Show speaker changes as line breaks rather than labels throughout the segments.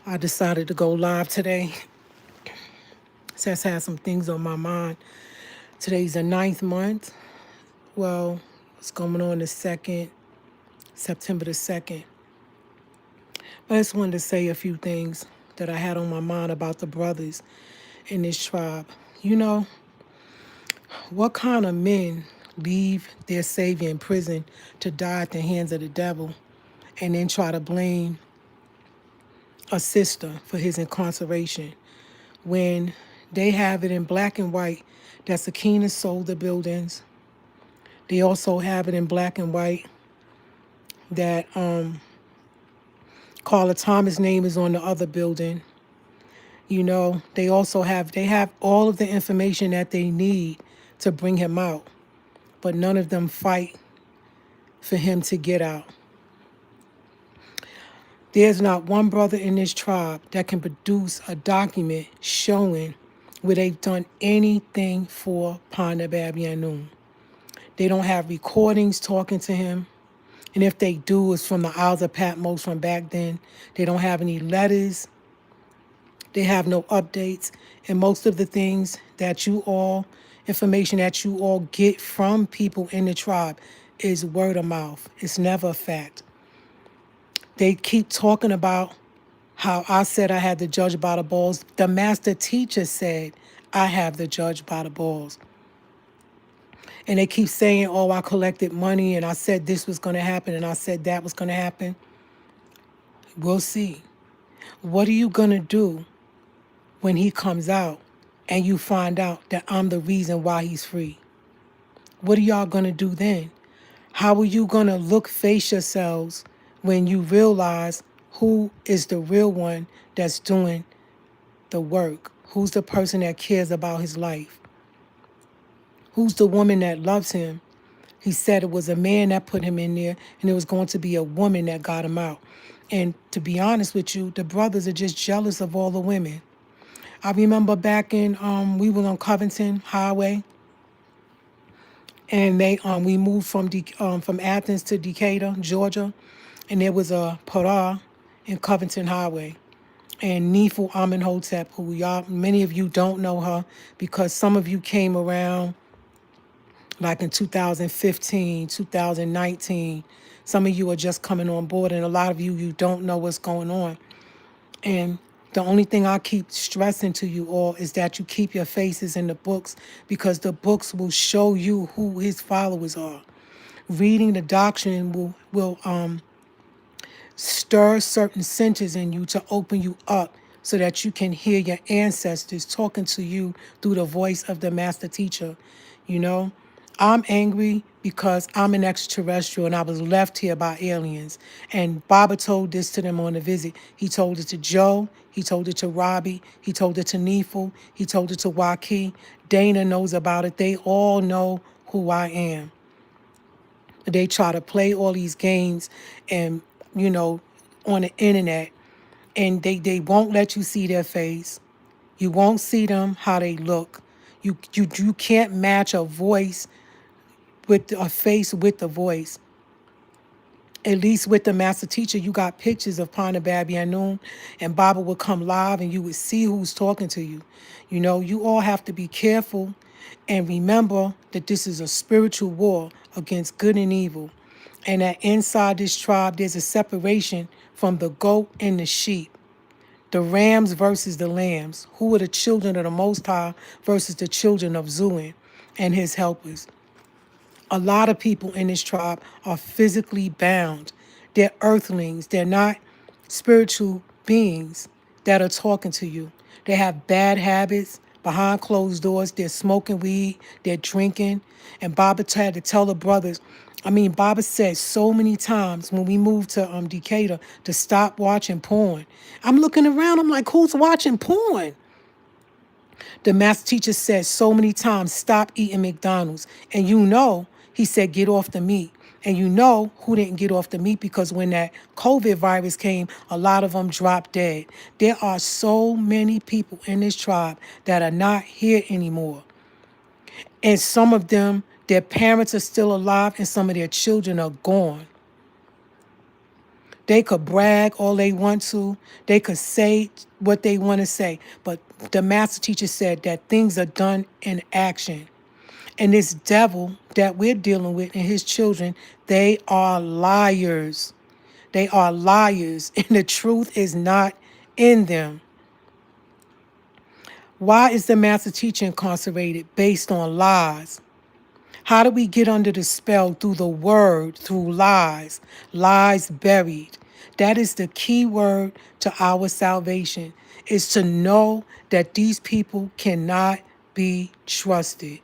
I decided to go live today. Says had some things on my mind. Today's the 9th month. Well, it's going on the 2nd, September the 2nd. I just wanted to say a few things that I had on my mind about the brothers in this tribe. You know, what kind of men leave their savior in prison to die at the hands of the devil and then try to blame a sister for his incarceration when they have it in black and white that Sakina sold the buildings. They also have it in black and white that Carla Thomas' name is on the other building. You know, they have all of the information that they need to bring him out, but none of them fight for him to get out. There's not one brother in this tribe that can produce a document showing where they've done anything for Panabab. They don't have recordings talking to him. And if they do, it's from the Isles of Patmos from back then. They don't have any letters. They have no updates. And most of the things that information that you all get from people in the tribe is word of mouth. It's never a fact. They keep talking about how I said I had to judge by the balls. The master teacher said I have to judge by the balls. And they keep saying, oh, I collected money and I said this was going to happen and I said that was going to happen. We'll see. What are you going to do when he comes out and you find out that I'm the reason why he's free? What are y'all going to do then? How are you going to face yourselves when you realize who is the real one that's doing the work? Who's the person that cares about his life? Who's the woman that loves him? He said it was a man that put him in there, and it was going to be a woman that got him out. And to be honest with you, the brothers are just jealous of all the women. I remember back in, we were on Covington Highway, and we moved from Athens to Decatur, Georgia, and there was a Ptah in Covington Highway. And Nefu Amenhotep, who many of you don't know her because some of you came around like in 2015, 2019. Some of you are just coming on board, and a lot of you don't know what's going on. And the only thing I keep stressing to you all is that you keep your faces in the books, because the books will show you who his followers are. Reading the doctrine will stir certain centers in you to open you up so that you can hear your ancestors talking to you through the voice of the master teacher. You know, I'm angry because I'm an extraterrestrial and I was left here by aliens. And Baba told this to them on the visit. He told it to Joe. He told it to Robbie. He told it to Nefu. He told it to Waki. Dana knows about it. They all know who I am. They try to play all these games and, on the internet, and they won't let you see their face. You won't see them how they look. You can't match a voice with a face with the voice. At least with the master teacher, you got pictures of Panabab Yanun, and Baba would come live and you would see who's talking to you. You know, you all have to be careful and remember that this is a spiritual war against good and evil. And that inside this tribe, there's a separation from the goat and the sheep. The rams versus the lambs. Who are the children of the Most High versus the children of Zuin and his helpers? A lot of people in this tribe are physically bound. They're earthlings. They're not spiritual beings that are talking to you. They have bad habits behind closed doors. They're smoking weed. They're drinking. And Baba had to tell the brothers. Baba said so many times when we moved to Decatur to stop watching porn. I'm looking around. I'm like, who's watching porn? The master teacher said so many times, stop eating McDonald's. And he said, get off the meat. And who didn't get off the meat, because when that COVID virus came, a lot of them dropped dead. There are so many people in this tribe that are not here anymore. And some of them, their parents are still alive and some of their children are gone. They could brag all they want to. They could say what they want to say. But the master teacher said that things are done in action. And this devil that we're dealing with and his children, they are liars. They are liars, and the truth is not in them. Why is the master teacher incarcerated? Based on lies. How do we get under the spell? Through the word, through lies, lies buried. That is the key word to our salvation, is to know that these people cannot be trusted.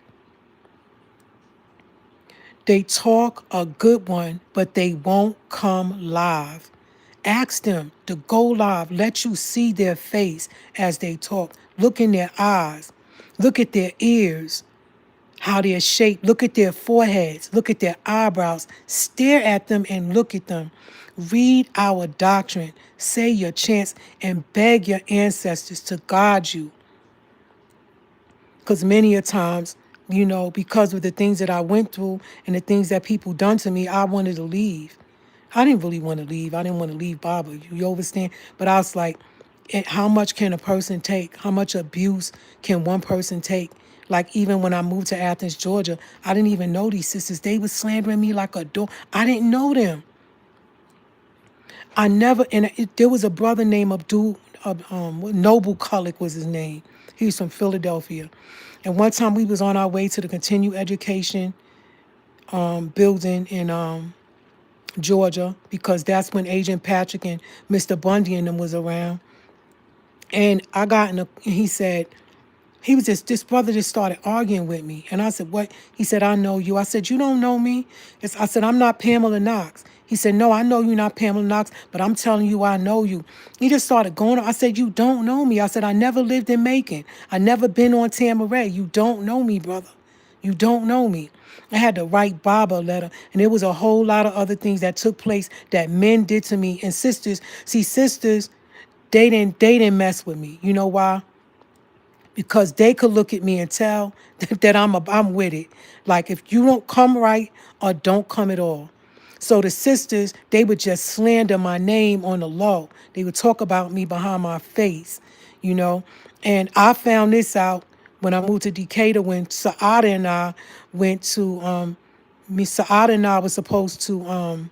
They talk a good one, but they won't come live. Ask them to go live. Let you see their face as they talk. Look in their eyes. Look at their ears, how they're shaped. Look at their foreheads. Look at their eyebrows. Stare at them and look at them. Read our doctrine. Say your chants and beg your ancestors to guide you. Because many a times, because of the things that I went through and the things that people done to me, I wanted to leave. I didn't really want to leave. I didn't want to leave Baba. You understand? But I was like, how much can a person take? How much abuse can one person take? Like even when I moved to Athens, Georgia, I didn't even know these sisters. They were slandering me like a dog. I didn't know them. I never, there was a brother named Abdul, Noble Kulik was his name. He was from Philadelphia. And one time we was on our way to the continued education building in Georgia, because that's when Agent Patrick and Mr. Bundy and them was around. And I got he said, this brother just started arguing with me. And I said, what? He said, I know you. I said, you don't know me? I said, I'm not Pamela Knox. He said, no, I know you're not Pamela Knox, but I'm telling you, I know you. He just started going on. I said, you don't know me. I said, I never lived in Macon. I never been on Tamaray. You don't know me, brother. You don't know me. I had to write Baba a letter, and there was a whole lot of other things that took place that men did to me. And sisters, they didn't mess with me. You know why? Because they could look at me and tell that I'm with it. Like if you don't come right or don't come at all. So the sisters, they would just slander my name on the low. They would talk about me behind my face. And I found this out when I moved to Decatur, when Saada and I went to Saada and I was supposed to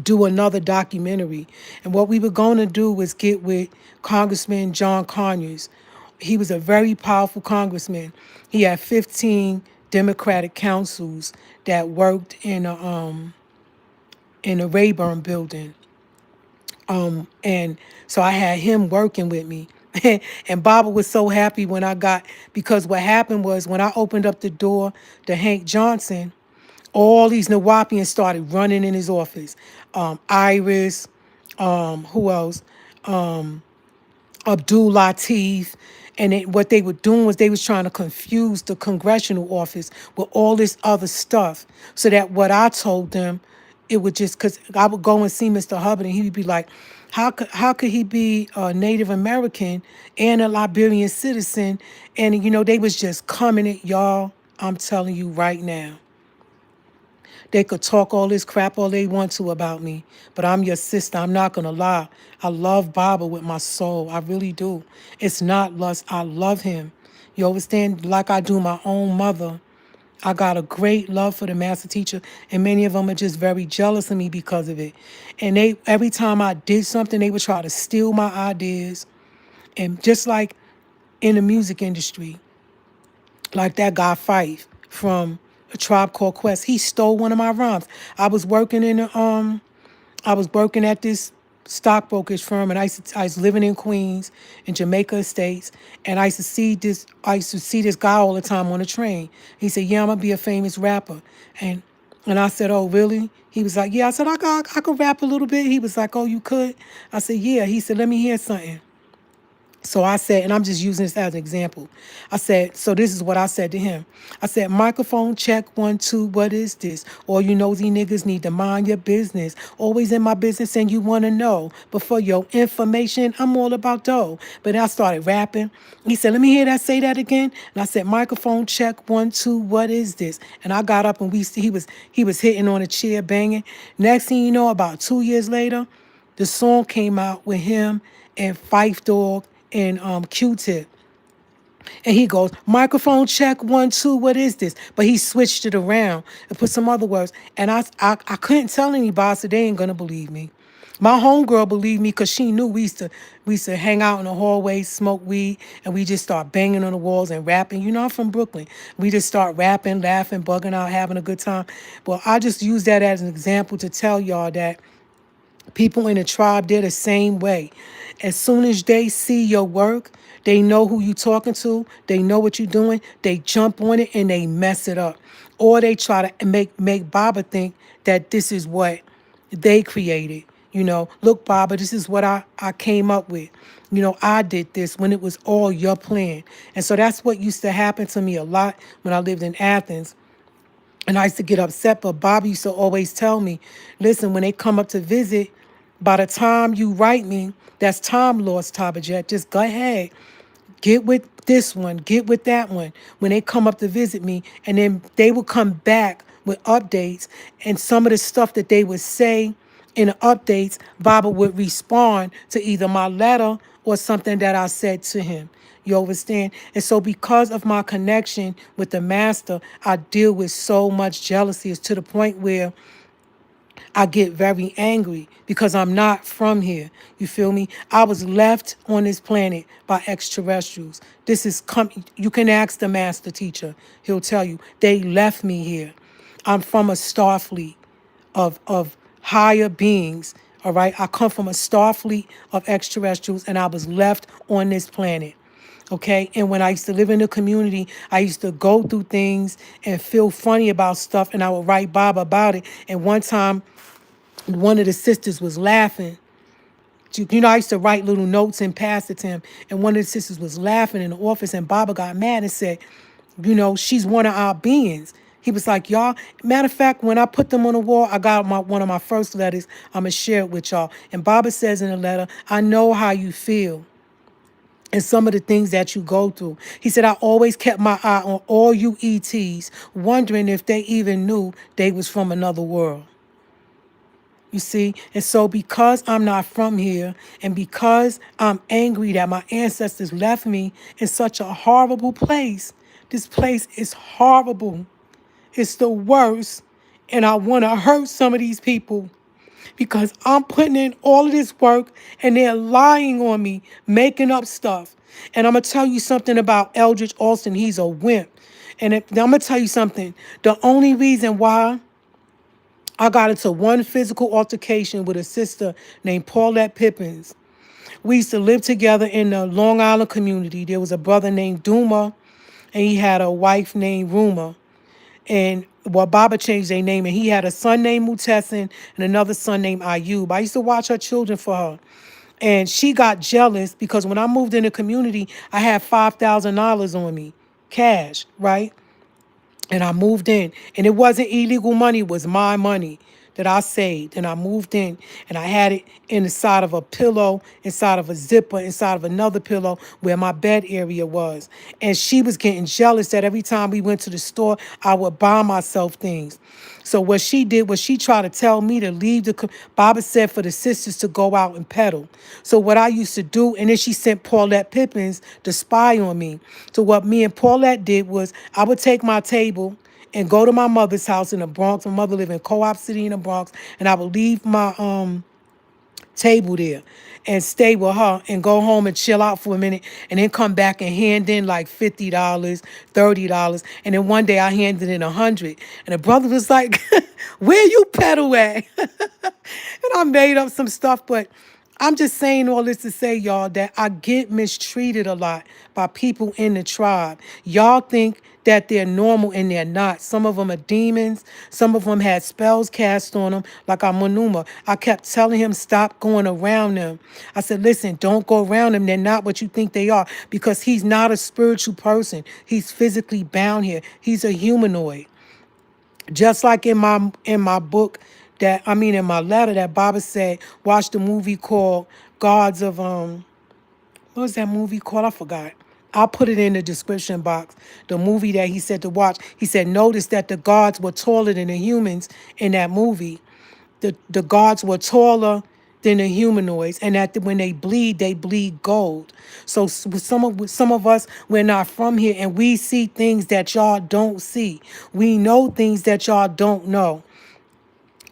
do another documentary. And what we were going to do was get with Congressman John Conyers. He was a very powerful congressman. He had 15 Democratic councils that worked in a Rayburn building. And so I had him working with me. And Baba was so happy because what happened was when I opened up the door to Hank Johnson, all these Nuwaupians started running in his office. Iris, who else? Abdul Latif. And what they were doing was they was trying to confuse the congressional office with all this other stuff. So that what I told them, it would just, because I would go and see Mr. Hubbard and he would be like, how could he be a Native American and a Liberian citizen? And, they was just coming at y'all. I'm telling you right now. They could talk all this crap all they want to about me, but I'm your sister. I'm not going to lie. I love Baba with my soul. I really do. It's not lust. I love him. You understand? Like I do my own mother. I got a great love for the master teacher, and many of them are just very jealous of me because of it. And every time I did something, they would try to steal my ideas. And just like in the music industry, like that guy Fife from A Tribe Called Quest, he stole one of my rhymes. I was working at this stockbrokerage firm, and I was living in Queens, in Jamaica Estates, and I used to see this guy all the time on the train. He said, "Yeah, I'm gonna be a famous rapper," and I said, "Oh, really?" He was like, "Yeah." I said, "I could rap a little bit." He was like, "Oh, you could?" I said, "Yeah." He said, "Let me hear something." So I said, and I'm just using this as an example. I said, so this is what I said to him. I said, microphone check 1, 2, what is this? All you nosy niggas need to mind your business. Always in my business and you want to know. But for your information, I'm all about dough. But I started rapping. He said, let me hear that, say that again. And I said, microphone check 1, 2, what is this? And I got up and he was hitting on a chair, banging. Next thing you know, about 2 years later, the song came out with him and Fife Dog and Q-Tip. And he goes, microphone check 1, 2, what is this? But he switched it around and put some other words. And I couldn't tell anybody, so they ain't gonna believe me. My homegirl believed me because she knew we used to hang out in the hallways, smoke weed, and we just start banging on the walls and rapping. You know, I'm from Brooklyn. We just start rapping, laughing, bugging out, having a good time. Well, I just use that as an example to tell y'all that people in the tribe, they're the same way. As soon as they see your work, they know who you talking to, they know what you're doing, they jump on it and they mess it up. Or they try to make Baba think that this is what they created. You know, look, Baba, this is what I came up with. You know, I did this when it was all your plan. And so that's what used to happen to me a lot when I lived in Athens. And I used to get upset, but Bobby used to always tell me, listen, when they come up to visit, by the time you write me, that's time lost, Tabeejet. Just go ahead. Get with this one, get with that one. When they come up to visit me, and then they will come back with updates, and some of the stuff that they would say in the updates, Baba would respond to either my letter or something that I said to him. You understand? And so because of my connection with the master, I deal with so much jealousy. It's to the point where I get very angry because I'm not from here. You feel me? I was left on this planet by extraterrestrials. This is you can ask the master teacher. He'll tell you. They left me here. I'm from a star fleet of higher beings. All right. I come from a star fleet of extraterrestrials and I was left on this planet. Okay. And when I used to live in the community, I used to go through things and feel funny about stuff and I would write Bob about it. And one time one of the sisters was laughing. You know, I used to write little notes and pass it to him. And one of the sisters was laughing in the office, and Baba got mad and said, you know, she's one of our beings. He was like, y'all, matter of fact, when I put them on the wall, I got one of my first letters. I'm going to share it with y'all. And Baba says in the letter, I know how you feel and some of the things that you go through. He said, I always kept my eye on all you ETs, wondering if they even knew they was from another world. You see? And so because I'm not from here and because I'm angry that my ancestors left me in such a horrible place, this place is horrible. It's the worst. And I want to hurt some of these people because I'm putting in all of this work and they're lying on me, making up stuff. And I'm going to tell you something about Eldridge Austin. He's a wimp. And I'm going to tell you something. The only reason why I got into one physical altercation with a sister named Paulette Pippins. We used to live together in the Long Island community. There was a brother named Duma, and he had a wife named Ruma. And Baba changed their name, and he had a son named Mutessin and another son named Ayub. I used to watch her children for her. And she got jealous because when I moved in the community, I had $5,000 on me, cash, right? And I moved in, and it wasn't illegal money, it was my money that I saved. And I moved in, and I had it inside of a pillow, inside of a zipper, inside of another pillow where my bed area was. And she was getting jealous that every time we went to the store, I would buy myself things. So what she did was she tried to tell me to leave Baba said for the sisters to go out and pedal. So what I used to do, and then she sent Paulette Pippins to spy on me. So what me and Paulette did was I would take my table and go to my mother's house in the Bronx. My mother lived in Co-op City in the Bronx. And I would leave my table there and stay with her and go home and chill out for a minute and then come back and hand in like $50, $30. And then one day I handed in 100. And the brother was like, where you pedal at? And I made up some stuff, but I'm just saying all this to say, y'all, that I get mistreated a lot by people in the tribe. Y'all think that they're normal and they're not. Some of them are demons. Some of them had spells cast on them, like our Manuma. I kept telling him, stop going around them. I said, listen, don't go around them. They're not what you think they are, because he's not a spiritual person. He's physically bound here. He's a humanoid. Just like in my book, that I mean in my letter, that Baba said, watch the movie called Gods of what was that movie called? I forgot. I'll put it in the description box. The movie that he said to watch. He said, notice that the gods were taller than the humans in that movie. The gods were taller than the humanoids, and that when they bleed gold. So with some of us, we're not from here, and we see things that y'all don't see. We know things that y'all don't know.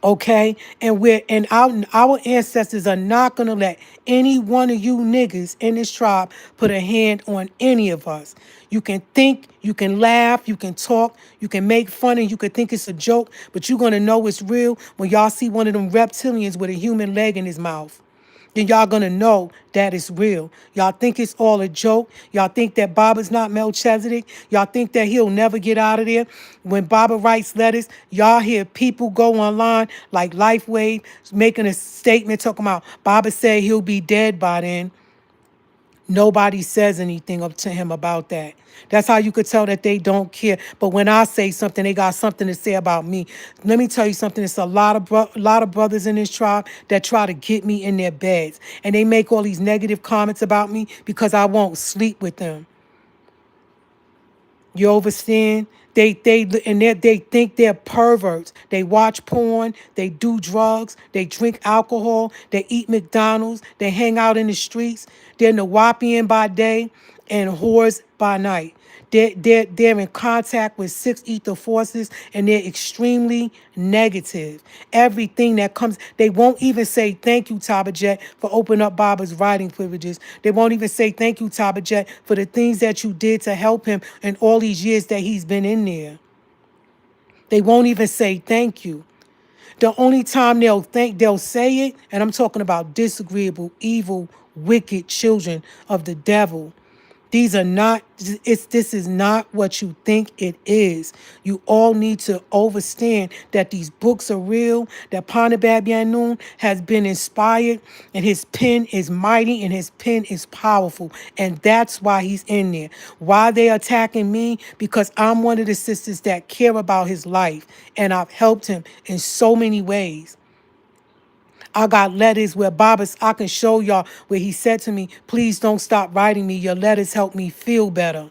Okay, and our ancestors are not gonna let any one of you niggas in this tribe put a hand on any of us. You can think, you can laugh, you can talk, you can make fun, and you can think it's a joke, but you're gonna know it's real when y'all see one of them reptilians with a human leg in his mouth. Then y'all gonna know that it's real. Y'all think it's all a joke. Y'all think that Baba's not Melchizedek. Y'all think that he'll never get out of there. When Baba writes letters, y'all hear people go online like LifeWave making a statement talking about Baba said he'll be dead by then. Nobody says anything up to him about that. That's how you could tell that they don't care. But when I say something, they got something to say about me. Let me tell you something. It's a lot of brothers in this tribe that try to get me in their beds, and they make all these negative comments about me because I won't sleep with them. You understand? They think they're perverts. They watch porn, they do drugs, they drink alcohol, they eat McDonald's, they hang out in the streets. They're Nuwaupian by day and whores by night. They're in contact with six ether forces, and they're extremely negative. Everything that comes, they won't even say thank you, Tabeejet, for opening up Baba's writing privileges. They won't even say thank you, Tabeejet, for the things that you did to help him in all these years that he's been in there. They won't even say thank you. The only time they'll say it, and I'm talking about disagreeable, evil, wicked children of the devil. These are not, this is not what you think it is. You all need to understand that these books are real, that Panabab Yanun has been inspired, and his pen is mighty and his pen is powerful. And that's why he's in there. Why they attacking me? Because I'm one of the sisters that care about his life, and I've helped him in so many ways. I got letters where I can show y'all where he said to me, please don't stop writing me. Your letters help me feel better.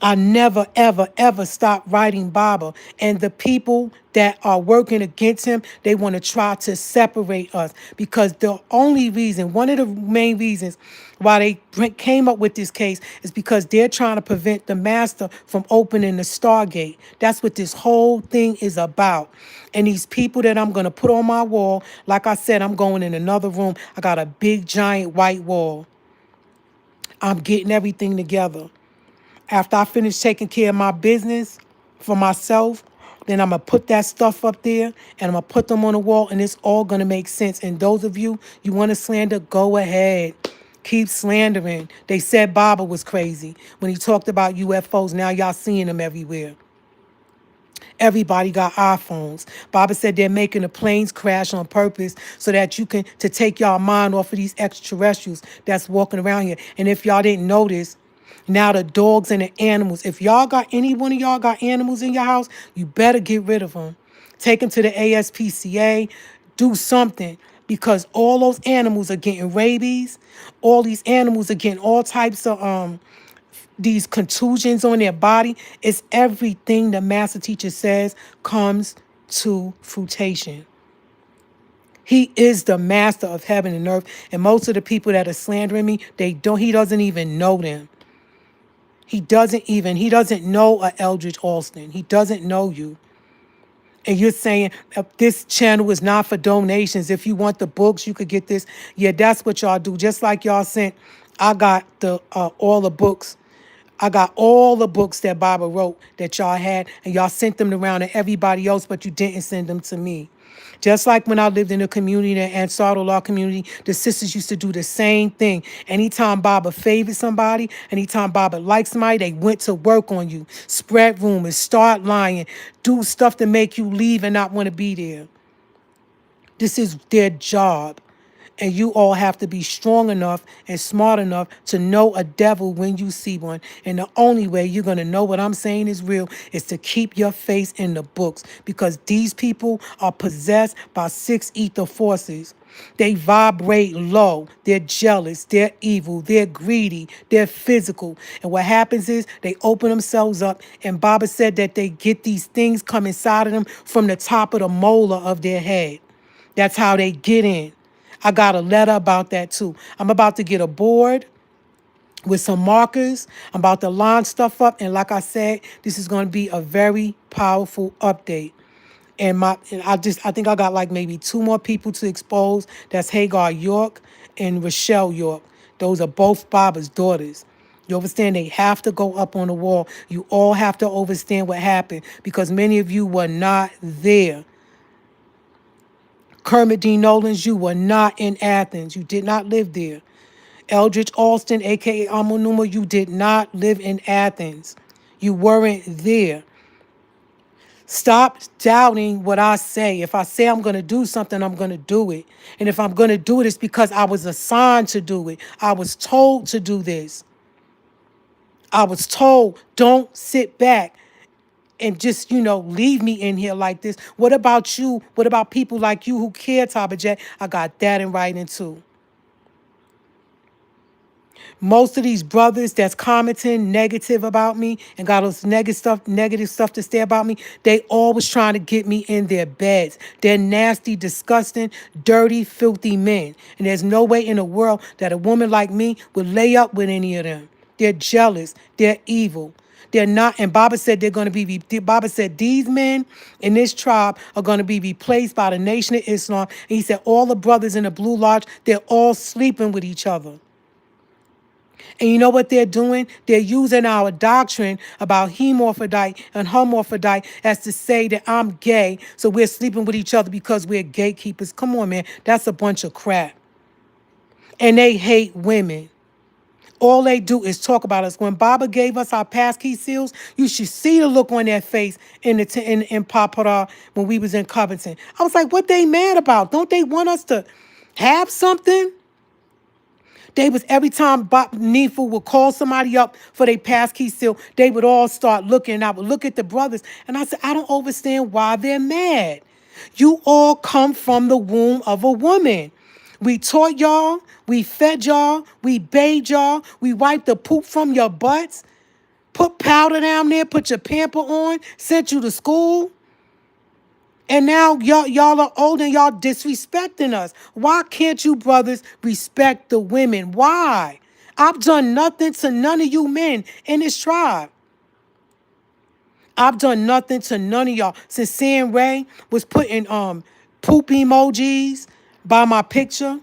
I never, ever, ever stop writing Baba. And the people that are working against him, they want to try to separate us. Because the only reason, one of the main reasons why they came up with this case is because they're trying to prevent the master from opening the Stargate. That's what this whole thing is about. And these people that I'm going to put on my wall, like I said, I'm going in another room. I got a big, giant white wall. I'm getting everything together. After I finish taking care of my business for myself, then I'm going to put that stuff up there and I'm going to put them on the wall, and it's all going to make sense. And those of you want to slander, go ahead. Keep slandering. They said Baba was crazy when he talked about UFOs. Now y'all seeing them everywhere. Everybody got iPhones. Baba said they're making the planes crash on purpose so that to take y'all mind off of these extraterrestrials that's walking around here. And if y'all didn't notice, now the dogs and the animals, if y'all got, any one of y'all got animals in your house, you better get rid of them. Take them to the ASPCA, do something, because all those animals are getting rabies. All these animals are getting all types of these contusions on their body. It's everything the master teacher says comes to fruition. He is the master of heaven and earth. And most of the people that are slandering me, he doesn't even know them. He doesn't know a Eldridge Alston. He doesn't know you. And you're saying this channel is not for donations. If you want the books, you could get this. Yeah, that's what y'all do. Just like y'all sent, I got all the books. I got all the books that Baba wrote that y'all had, and y'all sent them around to everybody else, but you didn't send them to me. Just like when I lived in the community, the Ansarul Law community, the sisters used to do the same thing. Anytime Baba favored somebody, anytime Baba liked somebody, they went to work on you, spread rumors, start lying, do stuff to make you leave and not want to be there. This is their job. And you all have to be strong enough and smart enough to know a devil when you see one. And the only way you're going to know what I'm saying is real is to keep your face in the books, because these people are possessed by 6 ether forces. They vibrate low. They're jealous. They're evil. They're greedy. They're physical. And what happens is they open themselves up. And Baba said that they get these things come inside of them from the top of the molar of their head. That's how they get in. I got a letter about that too. I'm about to get a board with some markers. I'm about to line stuff up. And like I said, this is going to be a very powerful update. And I think I got like maybe 2 more people to expose. That's Hagar York and Rochelle York. Those are both Baba's daughters. You understand? They have to go up on the wall. You all have to understand what happened, because many of you were not there. Kermit D. Nolans, you were not in Athens. You did not live there. Eldridge Alston, a.k.a. Amunuma, you did not live in Athens. You weren't there. Stop doubting what I say. If I say I'm going to do something, I'm going to do it. And if I'm going to do it, it's because I was assigned to do it. I was told to do this. I was told, don't sit back and just, leave me in here like this. What about you? What about people like you who care, Tabeejet? I got that in writing too. Most of these brothers that's commenting negative about me and got those negative stuff to say about me, they always trying to get me in their beds. They're nasty, disgusting, dirty, filthy men. And there's no way in the world that a woman like me would lay up with any of them. They're jealous. They're evil. They're not, and Baba said Baba said these men in this tribe are going to be replaced by the Nation of Islam. And he said all the brothers in the Blue Lodge, they're all sleeping with each other. And you know what they're doing? They're using our doctrine about hemorphodite and hermaphrodite as to say that I'm gay, so we're sleeping with each other because we're gatekeepers. Come on, man. That's a bunch of crap. And they hate women. All they do is talk about us. When Baba gave us our passkey seals, you should see the look on their face in Papara when we was in Covington. I was like, what they mad about? Don't they want us to have something? They was, every time Nefu would call somebody up for their passkey seal, they would all start looking. And I would look at the brothers, and I said, I don't understand why they're mad. You all come from the womb of a woman. We taught y'all, we fed y'all, we bathed y'all, we wiped the poop from your butts, put powder down there, put your pamper on, sent you to school. And now y'all are old and y'all disrespecting us. Why can't you brothers respect the women? Why? I've done nothing to none of you men in this tribe. I've done nothing to none of y'all. Since Sam Ray was putting poop emojis by my picture,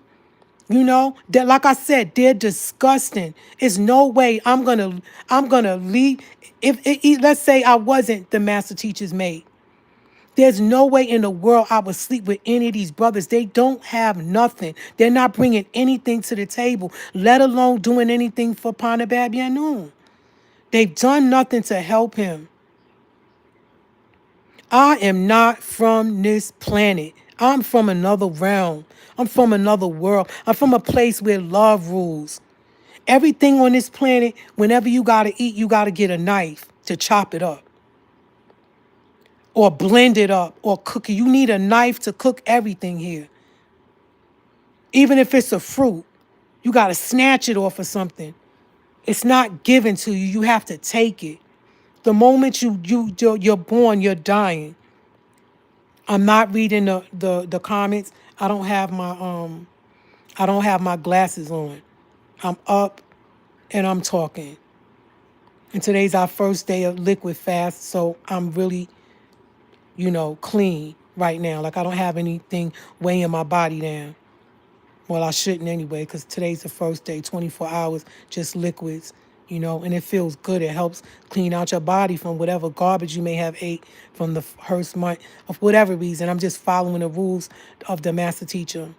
that, like I said, they're disgusting. It's no way I'm gonna leave. If let's say I wasn't the master teacher's mate. There's no way in the world I would sleep with any of these brothers. They don't have nothing. They're not bringing anything to the table, let alone doing anything for Panabab Yanun. They've done nothing to help him. I am not from this planet. I'm from another realm. I'm from another world. I'm from a place where love rules. Everything on this planet, whenever you got to eat, you got to get a knife to chop it up. Or blend it up, or cook it. You need a knife to cook everything here. Even if it's a fruit, you got to snatch it off of something. It's not given to you. You have to take it. The moment you're born, you're dying. I'm not reading the comments. I don't have my glasses on. I'm up and I'm talking. And today's our first day of liquid fast, so I'm really clean right now. Like, I don't have anything weighing my body down. Well, I shouldn't anyway, because today's the first day, 24 hours, just liquids, you know, and it feels good. It helps clean out your body from whatever garbage you may have ate from the first month of whatever reason. I'm just following the rules of the master teacher.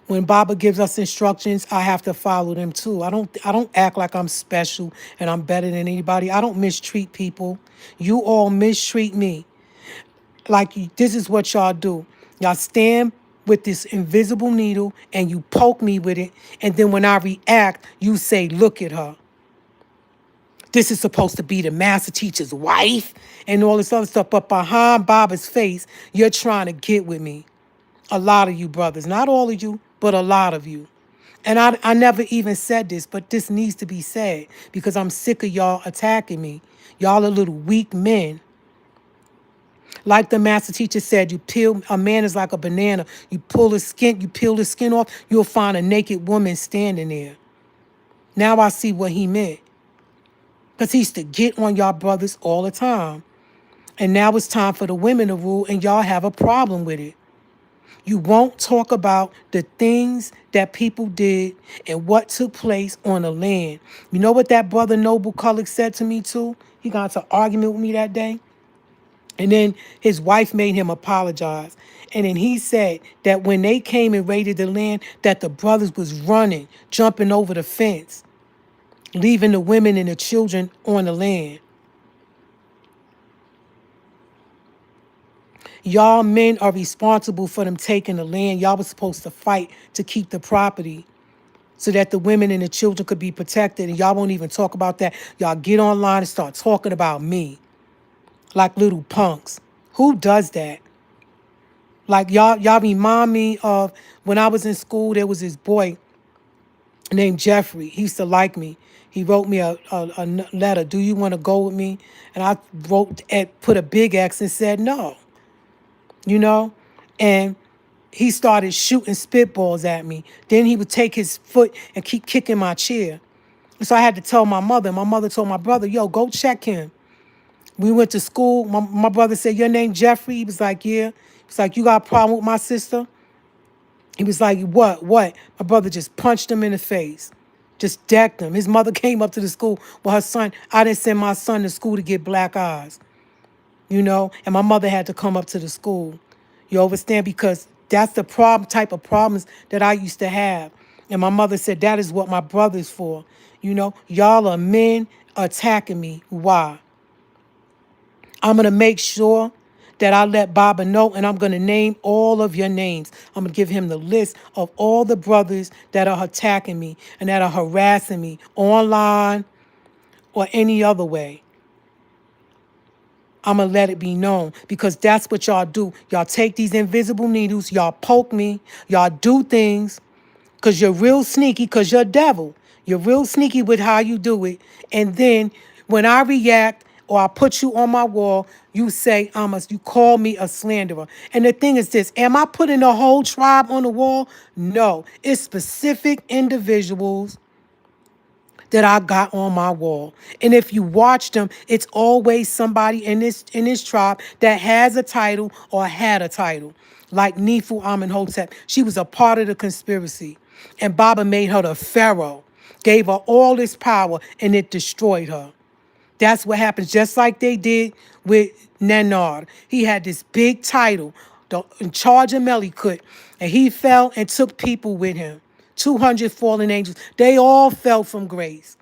When Baba gives us instructions, I have to follow them too. I don't act like I'm special and I'm better than anybody. I don't mistreat people. You all mistreat me. Like this is what y'all do. Y'all stand with this invisible needle and you poke me with it, and then when I react, you say, "Look at her. This is supposed to be the master teacher's wife," and all this other stuff. But behind Baba's face, you're trying to get with me. A lot of you brothers, not all of you, but a lot of you. And I never even said this, but this needs to be said because I'm sick of y'all attacking me. Y'all are little weak men. Like the master teacher said, you peel a man is like a banana. You peel the skin off, you'll find a naked woman standing there. Now I see what he meant. Because he used to get on y'all brothers all the time. And now it's time for the women to rule, and y'all have a problem with it. You won't talk about the things that people did and what took place on the land. You know what that brother Noble Cullick said to me too? He got into an argument with me that day. And then his wife made him apologize. And then he said that when they came and raided the land, that the brothers was running, jumping over the fence, leaving the women and the children on the land. Y'all men are responsible for them taking the land. Y'all was supposed to fight to keep the property so that the women and the children could be protected. And y'all won't even talk about that. Y'all get online and start talking about me like little punks. Who does that? Like y'all remind me of when I was in school, there was this boy named Jeffrey. He used to like me. He wrote me a letter. Do you want to go with me? And I put a big X and said no. You know? And he started shooting spitballs at me. Then he would take his foot and keep kicking my chair. So I had to tell my mother. My mother told my brother, yo, go check him. We went to school. My brother said, your name Jeffrey? He was like, yeah. He's like, you got a problem with my sister? He was like, what? What? My brother just punched him in the face. Just decked him. His mother came up to the school with her son. I didn't send my son to school to get black eyes. You know? And my mother had to come up to the school. You understand? Because that's the type of problems that I used to have. And my mother said, that is what my brother's for. You know? Y'all are men attacking me. Why? I'm going to make sure that I let Baba know, and I'm going to name all of your names. I'm going to give him the list of all the brothers that are attacking me and that are harassing me online or any other way. I'm going to let it be known because that's what y'all do. Y'all take these invisible needles, y'all poke me, y'all do things because you're real sneaky because you're devil. You're real sneaky with how you do it. And then when I react or I put you on my wall, you say, you call me a slanderer. And the thing is this, am I putting the whole tribe on the wall? No, it's specific individuals that I got on my wall. And if you watch them, it's always somebody in this tribe that has a title or had a title. Like Nuwaupian. She was a part of the conspiracy. And Baba made her the pharaoh, gave her all this power, and it destroyed her. That's what happens, just like they did with Nanar. He had this big title, in charge of Melikut, and he fell and took people with him. 200 fallen angels. They all fell from grace.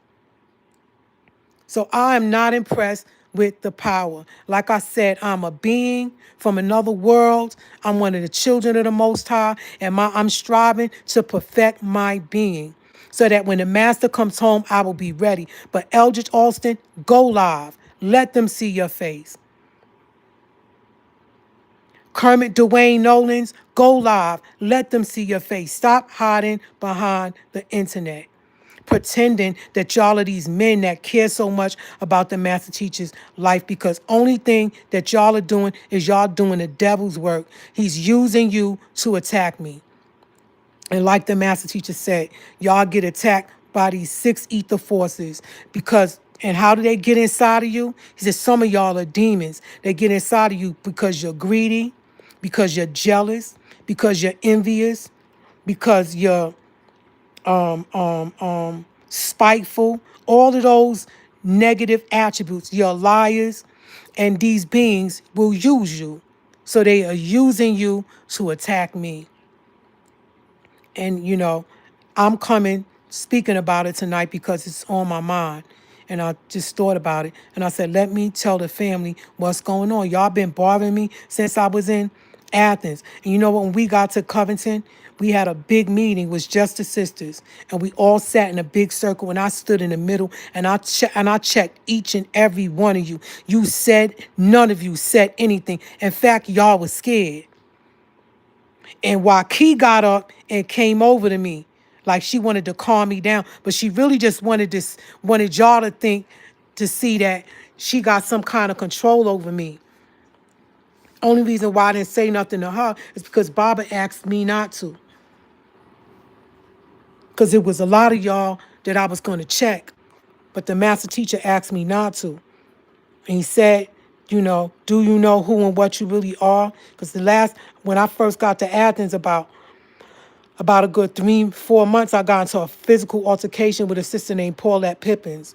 So I am not impressed with the power. Like I said, I'm a being from another world. I'm one of the children of the Most High, and I'm striving to perfect my being so that when the master comes home, I will be ready. But Eldridge Alston, go live. Let them see your face. Kermit Dwayne Nolans, go live. Let them see your face. Stop hiding behind the internet, pretending that y'all are these men that care so much about the master teacher's life, because only thing that y'all are doing is y'all doing the devil's work. He's using you to attack me. And like the master teacher said, y'all get attacked by these 6 ether forces because, and how do they get inside of you? He said, some of y'all are demons. They get inside of you because you're greedy, because you're jealous, because you're envious, because you're spiteful, all of those negative attributes. You're liars, and these beings will use you. So they are using you to attack me. And, I'm coming speaking about it tonight because it's on my mind. And I just thought about it. And I said, let me tell the family what's going on. Y'all been bothering me since I was in Athens. And you know what? When we got to Covington, we had a big meeting. It was just the sisters. And we all sat in a big circle. And I stood in the middle. And I checked each and every one of you. None of you said anything. In fact, y'all was scared. And while Key got up and came over to me, like she wanted to calm me down, but she really just wanted y'all to think, to see that she got some kind of control over me. Only reason why I didn't say nothing to her is because Baba asked me not to. Because it was a lot of y'all that I was going to check, but the master teacher asked me not to. And he said, do you know who and what you really are? Because when I first got to Athens, about a good 3-4 months, I got into a physical altercation with a sister named Paulette Pippins.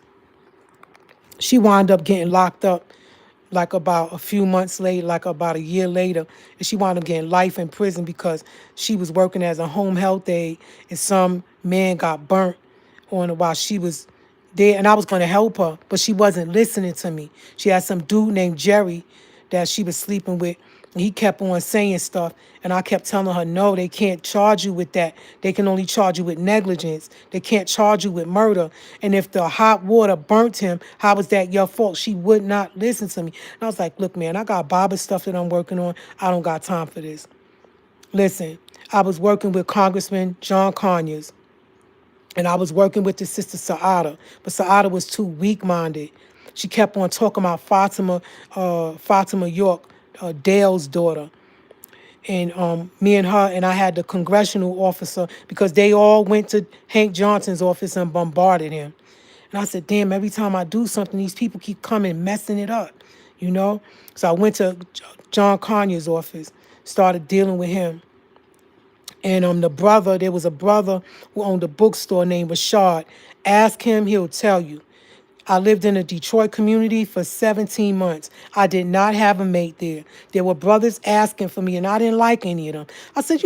She wound up getting locked up like about a few months later, like about a year later. And she wound up getting life in prison because she was working as a home health aide and some man got burnt on her while she was there. And I was going to help her, but she wasn't listening to me. She had some dude named Jerry that she was sleeping with. And he kept on saying stuff. And I kept telling her, no, they can't charge you with that. They can only charge you with negligence. They can't charge you with murder. And if the hot water burnt him, how is that your fault? She would not listen to me. And I was like, look, man, I got Baba stuff that I'm working on. I don't got time for this. Listen, I was working with Congressman John Conyers. And I was working with the sister Saada. But Saada was too weak-minded. She kept on talking about Fatima York, Dale's daughter. And me and her, and I had the congressional officer, because they all went to Hank Johnson's office and bombarded him. And I said, damn, every time I do something, these people keep coming, messing it up. So I went to John Conyers' office, started dealing with him. And there was a brother who owned a bookstore named Rashad. Ask him, he'll tell you. I lived in a Detroit community for 17 months. I did not have a mate there. There were brothers asking for me, and I didn't like any of them. I said,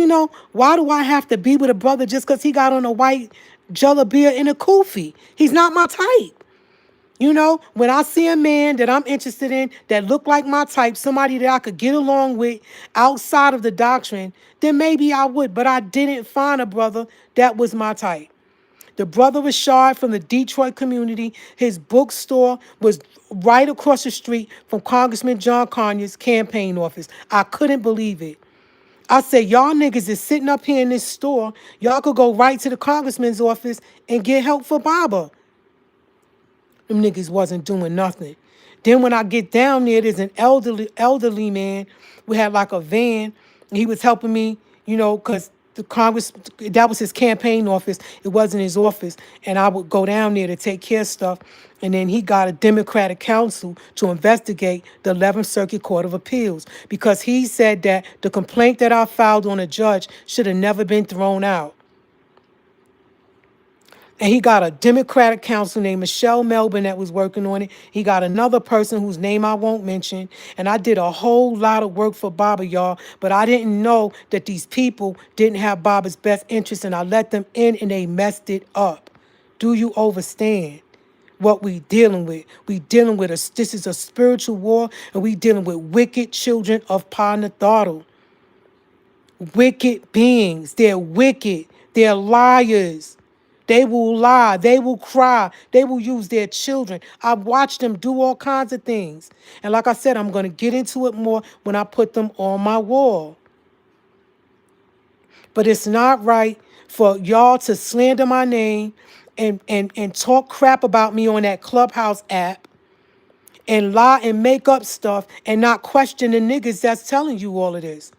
why do I have to be with a brother just because he got on a white jalabiya and a kufi? He's not my type. When I see a man that I'm interested in that look like my type, somebody that I could get along with outside of the doctrine, then maybe I would. But I didn't find a brother that was my type. The brother Rashad from the Detroit community, his bookstore was right across the street from Congressman John Conyers' campaign office. I couldn't believe it. I said, y'all niggas is sitting up here in this store. Y'all could go right to the congressman's office and get help for Baba. Them niggas wasn't doing nothing. Then when I get down there, there's an elderly man. We had like a van. And he was helping me, because the Congress, that was his campaign office. It wasn't his office. And I would go down there to take care of stuff. And then he got a Democratic counsel to investigate the 11th Circuit Court of Appeals, because he said that the complaint that I filed on a judge should have never been thrown out. And he got a Democratic counsel named Michelle Melbourne that was working on it. He got another person whose name I won't mention. And I did a whole lot of work for Baba, y'all. But I didn't know that these people didn't have Baba's best interest. And I let them in and they messed it up. Do you understand what we dealing with? This is a spiritual war. And we dealing with wicked children of Panatharu. Wicked beings. They're wicked. They're liars. They will lie. They will cry. They will use their children. I've watched them do all kinds of things. And like I said, I'm going to get into it more when I put them on my wall. But it's not right for y'all to slander my name and talk crap about me on that Clubhouse app and lie and make up stuff and not question the niggas that's telling you all of this.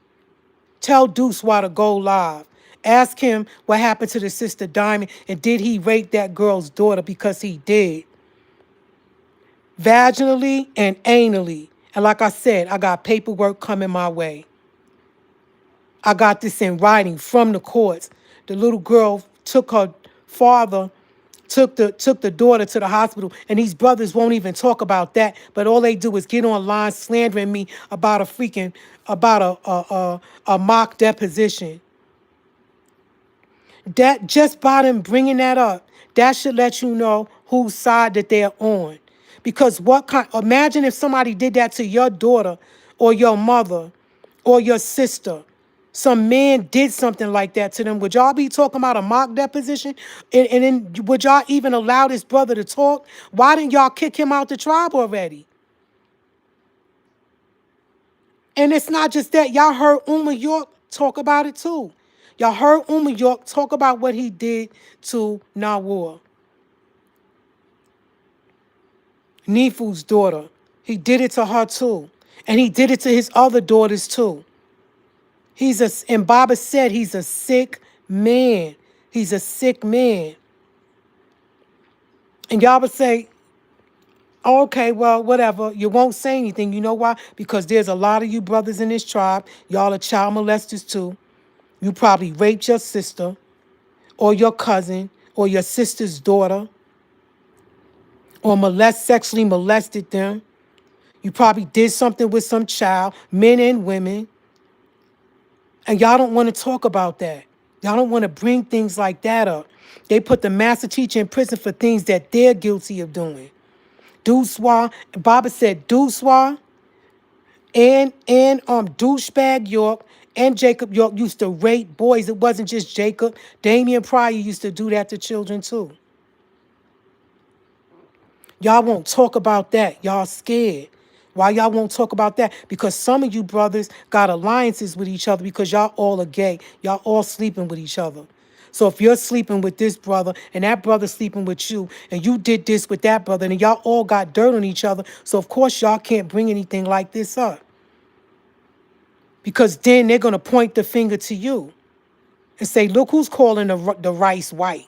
Tell Deuce why to go live. Ask him what happened to the sister Diamond and did he rape that girl's daughter, because he did. Vaginally and anally. And like I said, I got paperwork coming my way. I got this in writing from the courts. The little girl took her father took the daughter to the hospital, and these brothers won't even talk about that, but all they do is get online slandering me about a mock deposition. That just by them bringing that up, that should let you know whose side that they're on. Because imagine if somebody did that to your daughter or your mother or your sister. Some man did something like that to them. Would y'all be talking about a mock deposition? And then would y'all even allow this brother to talk? Why didn't y'all kick him out the tribe already? And it's not just that. Y'all heard York talk about it too. Y'all heard York talk about what he did to Nawar, Nefu's daughter. He did it to her too. And he did it to his other daughters too. And Baba said he's a sick man. He's a sick man. And y'all would say, oh, okay, well, whatever. You won't say anything. You know why? Because there's a lot of you brothers in this tribe. Y'all are child molesters too. You probably raped your sister or your cousin or your sister's daughter or sexually molested them. You probably did something with some child, men and women. And y'all don't want to talk about that. Y'all don't want to bring things like that up. They put the master teacher in prison for things that they're guilty of doing. Duswa, Baba said Duswa and douchebag York and Jacob York used to rape boys. It wasn't just Jacob. Damien Pryor used to do that to children too. Y'all won't talk about that. Y'all scared. Why y'all won't talk about that? Because some of you brothers got alliances with each other because y'all all are gay. Y'all all sleeping with each other. So if you're sleeping with this brother and that brother sleeping with you and you did this with that brother and y'all all got dirt on each other, so of course y'all can't bring anything like this up. Because then they're going to point the finger to you and say, look who's calling the rice white.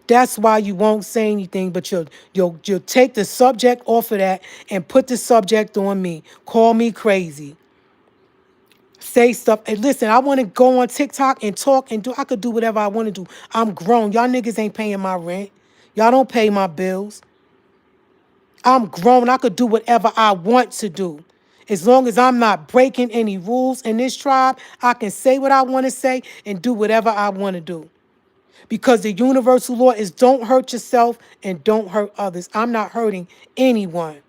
That's why you won't say anything, but you'll take the subject off of that and put the subject on me. Call me crazy. Say stuff. And listen, I want to go on TikTok and talk and do. I could do whatever I want to do. I'm grown. Y'all niggas ain't paying my rent. Y'all don't pay my bills. I'm grown. I could do whatever I want to do. As long as I'm not breaking any rules in this tribe, I can say what I want to say and do whatever I want to do. Because the universal law is don't hurt yourself and don't hurt others. I'm not hurting anyone.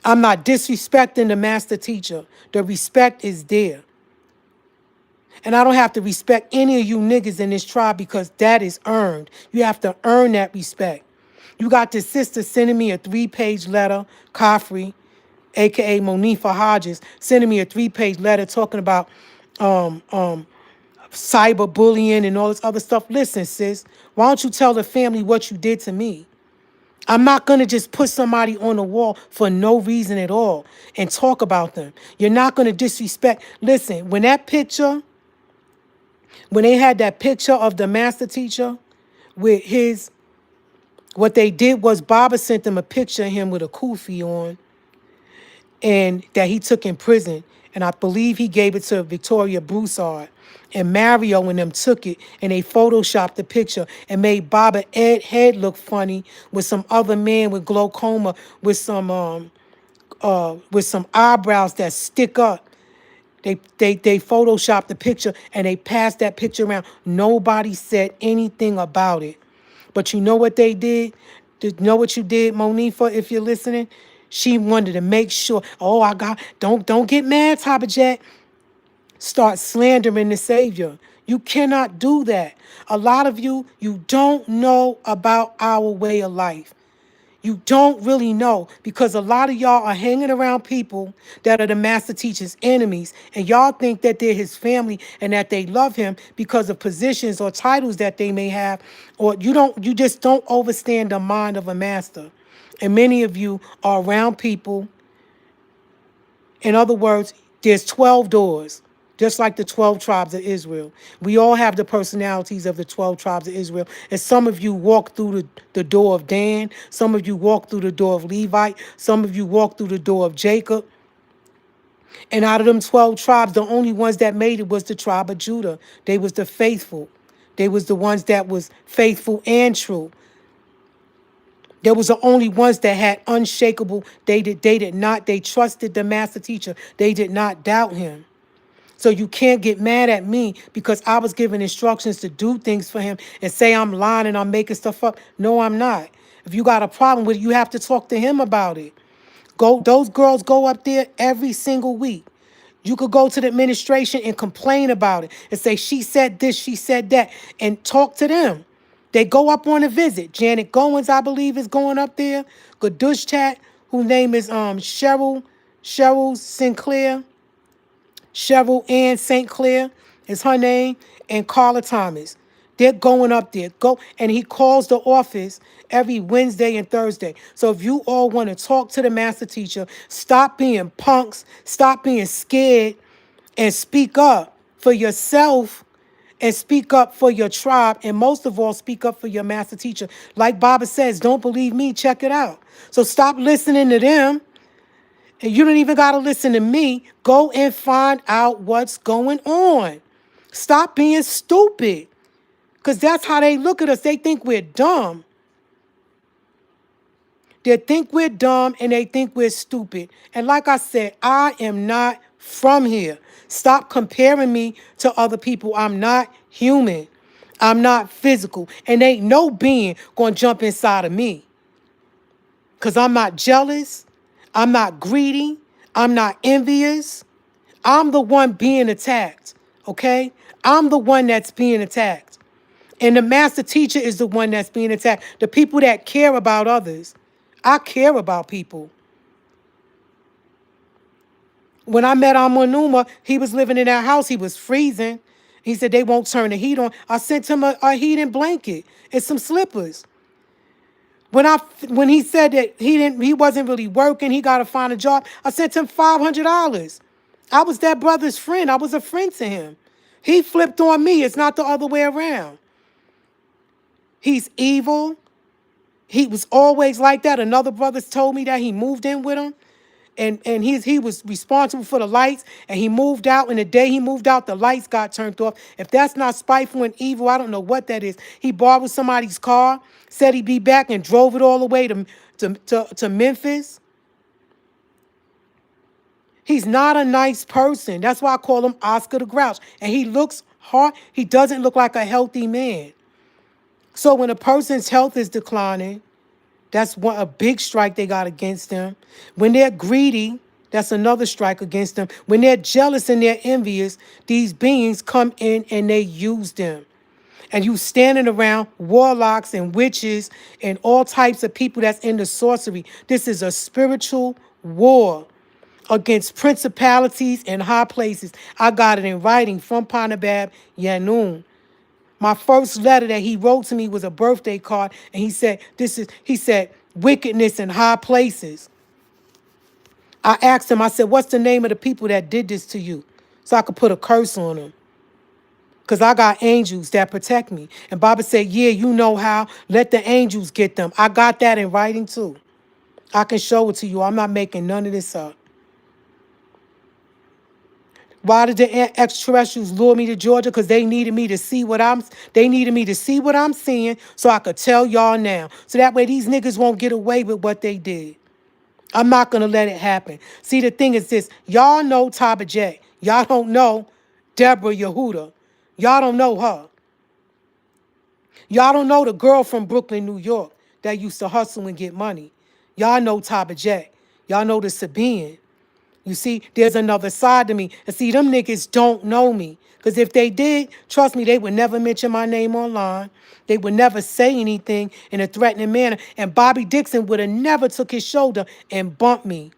I'm not disrespecting the master teacher. The respect is there. And I don't have to respect any of you niggas in this tribe because that is earned. You have to earn that respect. You got this sister sending me a 3-page letter, Kafri, a.k.a. Monifa Hodges, sending me a 3-page letter talking about cyberbullying and all this other stuff. Listen, sis, why don't you tell the family what you did to me? I'm not going to just put somebody on the wall for no reason at all and talk about them. You're not going to disrespect. Listen, when they had that picture of the master teacher with what they did was Baba sent them a picture of him with a kufi on and that he took in prison. And I believe he gave it to Victoria Broussard. And Mario and them took it and they photoshopped the picture and made Baba head look funny with some other man with glaucoma with some eyebrows that stick up. They photoshopped the picture and they passed that picture around. Nobody said anything about it. But you know what they did? You know what you did, Monifa, if you're listening? She wanted to make sure, don't get mad, Tabeejet. Start slandering the Savior. You cannot do that. A lot of you don't know about our way of life. You don't really know because a lot of y'all are hanging around people that are the master teacher's enemies and y'all think that they're his family and that they love him because of positions or titles that they may have, or you just don't understand the mind of a master. And many of you are around people. In other words, there's 12 doors, just like the 12 tribes of Israel. We all have the personalities of the 12 tribes of Israel. And some of you walk through the door of Dan. Some of you walk through the door of Levite. Some of you walk through the door of Jacob. And out of them 12 tribes, the only ones that made it was the tribe of Judah. They was the faithful. They was the ones that was faithful and true. There was the only ones that had unshakable. They trusted the master teacher. They did not doubt him. So you can't get mad at me because I was given instructions to do things for him and say I'm lying and I'm making stuff up. No, I'm not. If you got a problem with it, you have to talk to him about it. Those girls go up there every single week. You could go to the administration and complain about it and say, she said this, she said that, and talk to them. They go up on a visit. Janet Goins, I believe, is going up there. Gadushtat, whose name is Cheryl Sinclair. Cheryl Ann St. Clair is her name, and Carla Thomas. They're going up there. Go, and he calls the office every Wednesday and Thursday. So if you all want to talk to the master teacher, stop being punks, stop being scared, and speak up for yourself and speak up for your tribe, and most of all, speak up for your master teacher. Like Baba says, don't believe me, check it out. So stop listening to them. And you don't even got to listen to me. Go and find out what's going on. Stop being stupid. Because that's how they look at us. They think we're dumb. They think we're dumb and they think we're stupid. And like I said, I am not from here. Stop comparing me to other people. I'm not human. I'm not physical. And ain't no being going to jump inside of me. Because I'm not jealous. I'm not greedy. I'm not envious. I'm the one being attacked, okay? I'm the one that's being attacked. And the master teacher is the one that's being attacked. The people that care about others. I care about people. When I met Amunuma, he was living in that house. He was freezing. He said they won't turn the heat on. I sent him a heating blanket and some slippers. When he said that he wasn't really working, he got to find a job, I sent him $500. I was that brother's friend. I was a friend to him. He flipped on me. It's not the other way around. He's evil. He was always like that. Another brother told me that he moved in with him. And he was responsible for the lights, and he moved out. And the day he moved out, the lights got turned off. If that's not spiteful and evil, I don't know what that is. He borrowed somebody's car, said he'd be back, and drove it all the way to Memphis. He's not a nice person. That's why I call him Oscar the Grouch. And he looks hard. He doesn't look like a healthy man. So when a person's health is declining, that's a big strike they got against them. When they're greedy, that's another strike against them. When they're jealous and they're envious, these beings come in and they use them. And you standing around warlocks and witches and all types of people that's into sorcery. This is a spiritual war against principalities and high places. I got it in writing from Panabab Yanun. My first letter that he wrote to me was a birthday card, and he said, wickedness in high places. I asked him, I said, what's the name of the people that did this to you? So I could put a curse on them. Because I got angels that protect me. And Baba said, yeah, you know how. Let the angels get them. I got that in writing too. I can show it to you. I'm not making none of this up. Why did the extraterrestrials lure me to Georgia? Because they needed me to see what I'm seeing so I could tell y'all now. So that way these niggas won't get away with what they did. I'm not going to let it happen. See, the thing is this. Y'all know Tabeejet. Y'all don't know Deborah Yehuda. Y'all don't know her. Y'all don't know the girl from Brooklyn, New York that used to hustle and get money. Y'all know Tabeejet. Y'all know the Sabian. You see, there's another side to me. And see, them niggas don't know me. Because if they did, trust me, they would never mention my name online. They would never say anything in a threatening manner. And Bobby Dixon would have never took his shoulder and bumped me.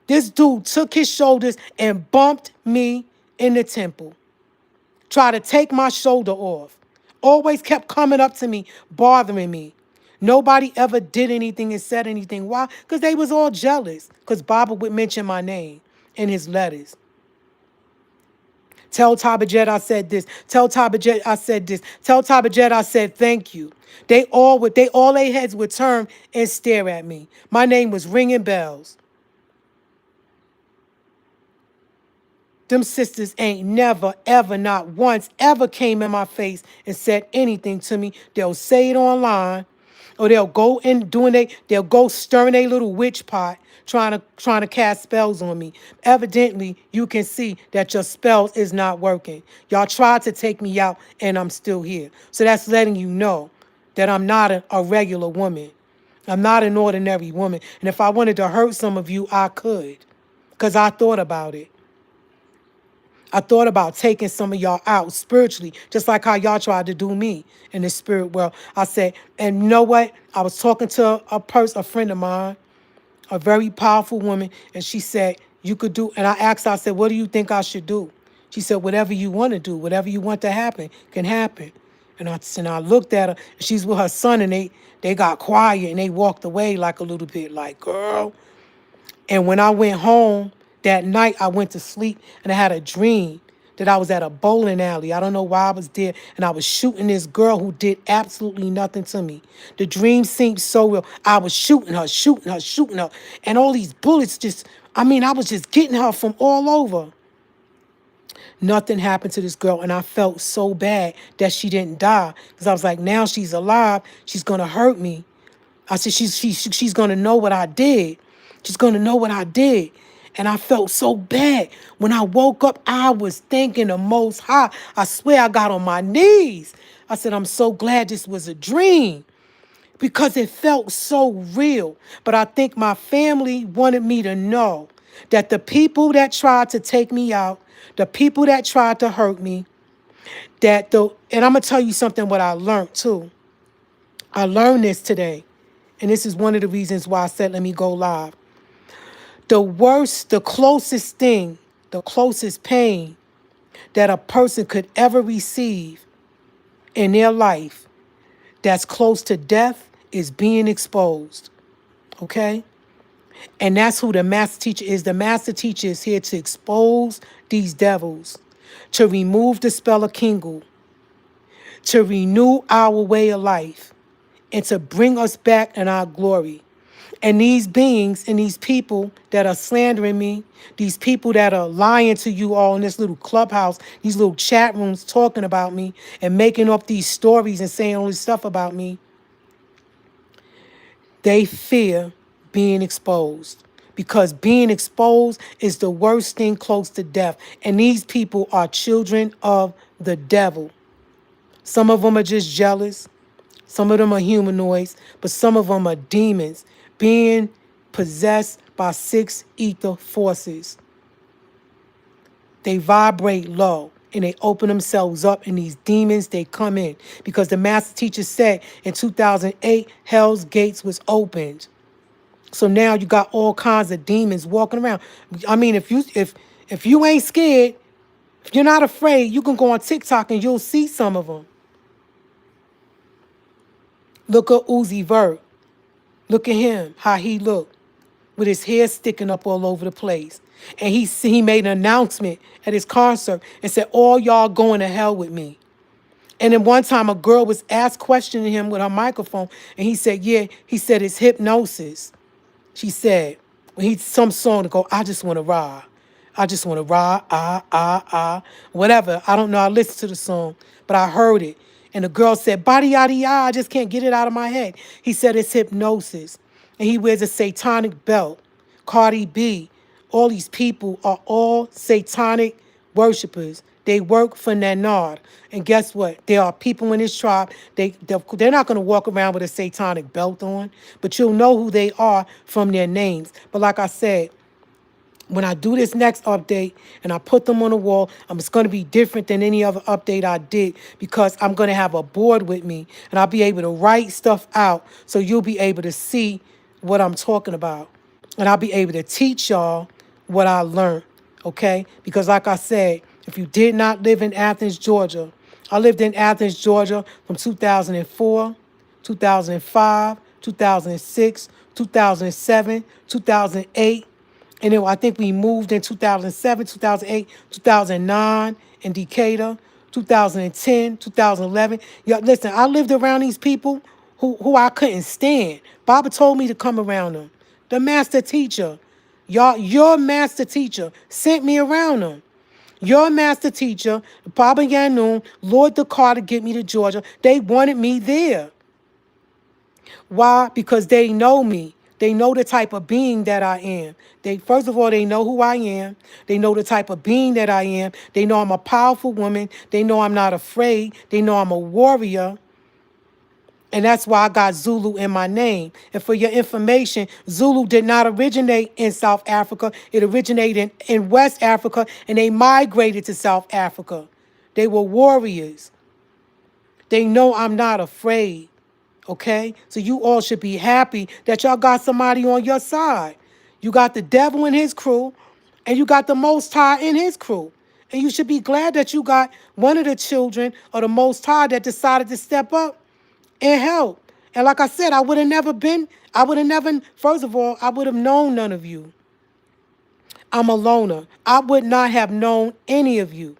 This dude took his shoulders and bumped me in the temple. Tried to take my shoulder off. Always kept coming up to me, bothering me. Nobody ever did anything and said anything. Why? Because they was all jealous. Because Baba would mention my name in his letters. Tell Tabeejet I said this. Tell Tabeejet I said this. Tell Tabeejet I said thank you. All their heads would turn and stare at me. My name was ringing bells. Them sisters ain't never, ever, not once, ever came in my face and said anything to me. They'll say it online, or they'll go in doing they'll go stirring a little witch pot, trying to cast spells on me. Evidently, you can see that your spells is not working. Y'all tried to take me out, and I'm still here. So that's letting you know that I'm not a regular woman. I'm not an ordinary woman. And if I wanted to hurt some of you, I could, because I thought about it. I thought about taking some of y'all out spiritually, just like how y'all tried to do me in the spirit world. I said, and you know what? I was talking to a friend of mine, a very powerful woman, and she said, you could do, and I asked her, I said, what do you think I should do? She said, whatever you want to do, whatever you want to happen can happen. And I looked at her, and she's with her son, and they got quiet, and they walked away like a little bit like, girl. And when I went home that night, I went to sleep and I had a dream that I was at a bowling alley. I don't know why I was there. And I was shooting this girl who did absolutely nothing to me. The dream seemed so real. I was shooting her, shooting her, shooting her. And all these bullets I was just getting her from all over. Nothing happened to this girl. And I felt so bad that she didn't die. Because I was like, now she's alive. She's going to hurt me. I said, she's going to know what I did. She's going to know what I did. And I felt so bad. When I woke up, I was thanking the Most High. I swear I got on my knees. I said, I'm so glad this was a dream because it felt so real. But I think my family wanted me to know that the people that tried to take me out, the people that tried to hurt me, and I'm going to tell you something what I learned too. I learned this today. And this is one of the reasons why I said, let me go live. The closest thing, the closest pain that a person could ever receive in their life that's close to death is being exposed. Okay? And that's who the master teacher is. The master teacher is here to expose these devils, to remove the spell of Kingu, to renew our way of life, and to bring us back in our glory. And these beings and these people that are slandering me, these people that are lying to you all in this little clubhouse, these little chat rooms talking about me and making up these stories and saying all this stuff about me, they fear being exposed. Because being exposed is the worst thing close to death. And these people are children of the devil. Some of them are just jealous. Some of them are humanoids, but some of them are demons being possessed by 6 ether forces. They vibrate low and they open themselves up, and these demons, they come in. Because the master teacher said in 2008, Hell's Gates was opened. So now you got all kinds of demons walking around. I mean, if you ain't scared, if you're not afraid, you can go on TikTok and you'll see some of them. Look at Uzi Vert. Look at him, how he looked, with his hair sticking up all over the place. And he made an announcement at his concert and said, all y'all going to hell with me. And then one time a girl was questioning him with her microphone, and he said, yeah, he said it's hypnosis. She said, when some song to go, I just want to ride. I just want to ride, whatever. I don't know. I listened to the song, but I heard it. And the girl said, body yada yada, I just can't get it out of my head. He said it's hypnosis. And he wears a satanic belt. Cardi B, all these people are all satanic worshipers. They work for Nanard. And guess what? There are people in this tribe, they're not going to walk around with a satanic belt on, but you'll know who they are from their names. But like I said, when I do this next update and I put them on the wall, it's going to be different than any other update I did, because I'm going to have a board with me and I'll be able to write stuff out so you'll be able to see what I'm talking about. And I'll be able to teach y'all what I learned, okay? Because like I said, if you did not live in Athens, Georgia, I lived in Athens, Georgia from 2004, 2005, 2006, 2007, 2008. And then I think we moved in 2007, 2008, 2009 in Decatur, 2010, 2011. Yeah, listen, I lived around these people who I couldn't stand. Baba told me to come around them. The master teacher, your master teacher sent me around them. Your master teacher, Baba Yanun, lured the car to get me to Georgia. They wanted me there. Why? Because they know me. They know the type of being that I am. They, first of all, they know who I am. They know the type of being that I am. They know I'm a powerful woman. They know I'm not afraid. They know I'm a warrior. And that's why I got Zulu in my name. And for your information, Zulu did not originate in South Africa. It originated in West Africa, and they migrated to South Africa. They were warriors. They know I'm not afraid. Okay? So you all should be happy that y'all got somebody on your side. You got the devil in his crew, and you got the Most High in his crew. And you should be glad that you got one of the children of the Most High that decided to step up and help. And like I said, first of all, I would have known none of you. I'm a loner. I would not have known any of you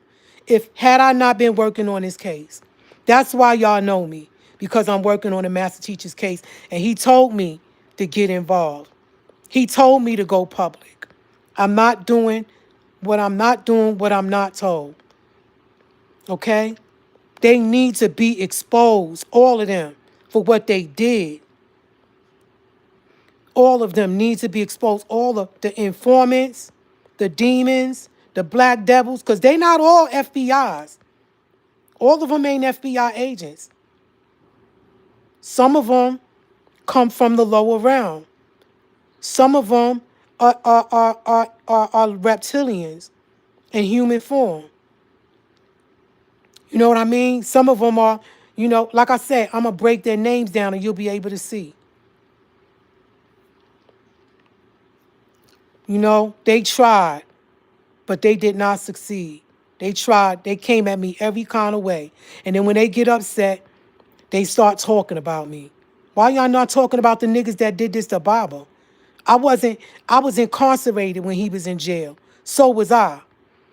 had I not been working on this case. That's why y'all know me, because I'm working on the master teacher's case. And he told me to get involved. He told me to go public. I'm not doing what I'm not told. Okay? They need to be exposed, all of them, for what they did. All of them need to be exposed. All of the informants, the demons, the black devils, because they not all FBIs. All of them ain't FBI agents. Some of them come from the lower realm. Some of them are reptilians in human form. You know what I mean? Some of them are, like I said, I'm going to break their names down and you'll be able to see. They tried, but they did not succeed. They tried. They came at me every kind of way. And then when they get upset, they start talking about me. Why y'all not talking about the niggas that did this to Baba? I was incarcerated when he was in jail. So was I.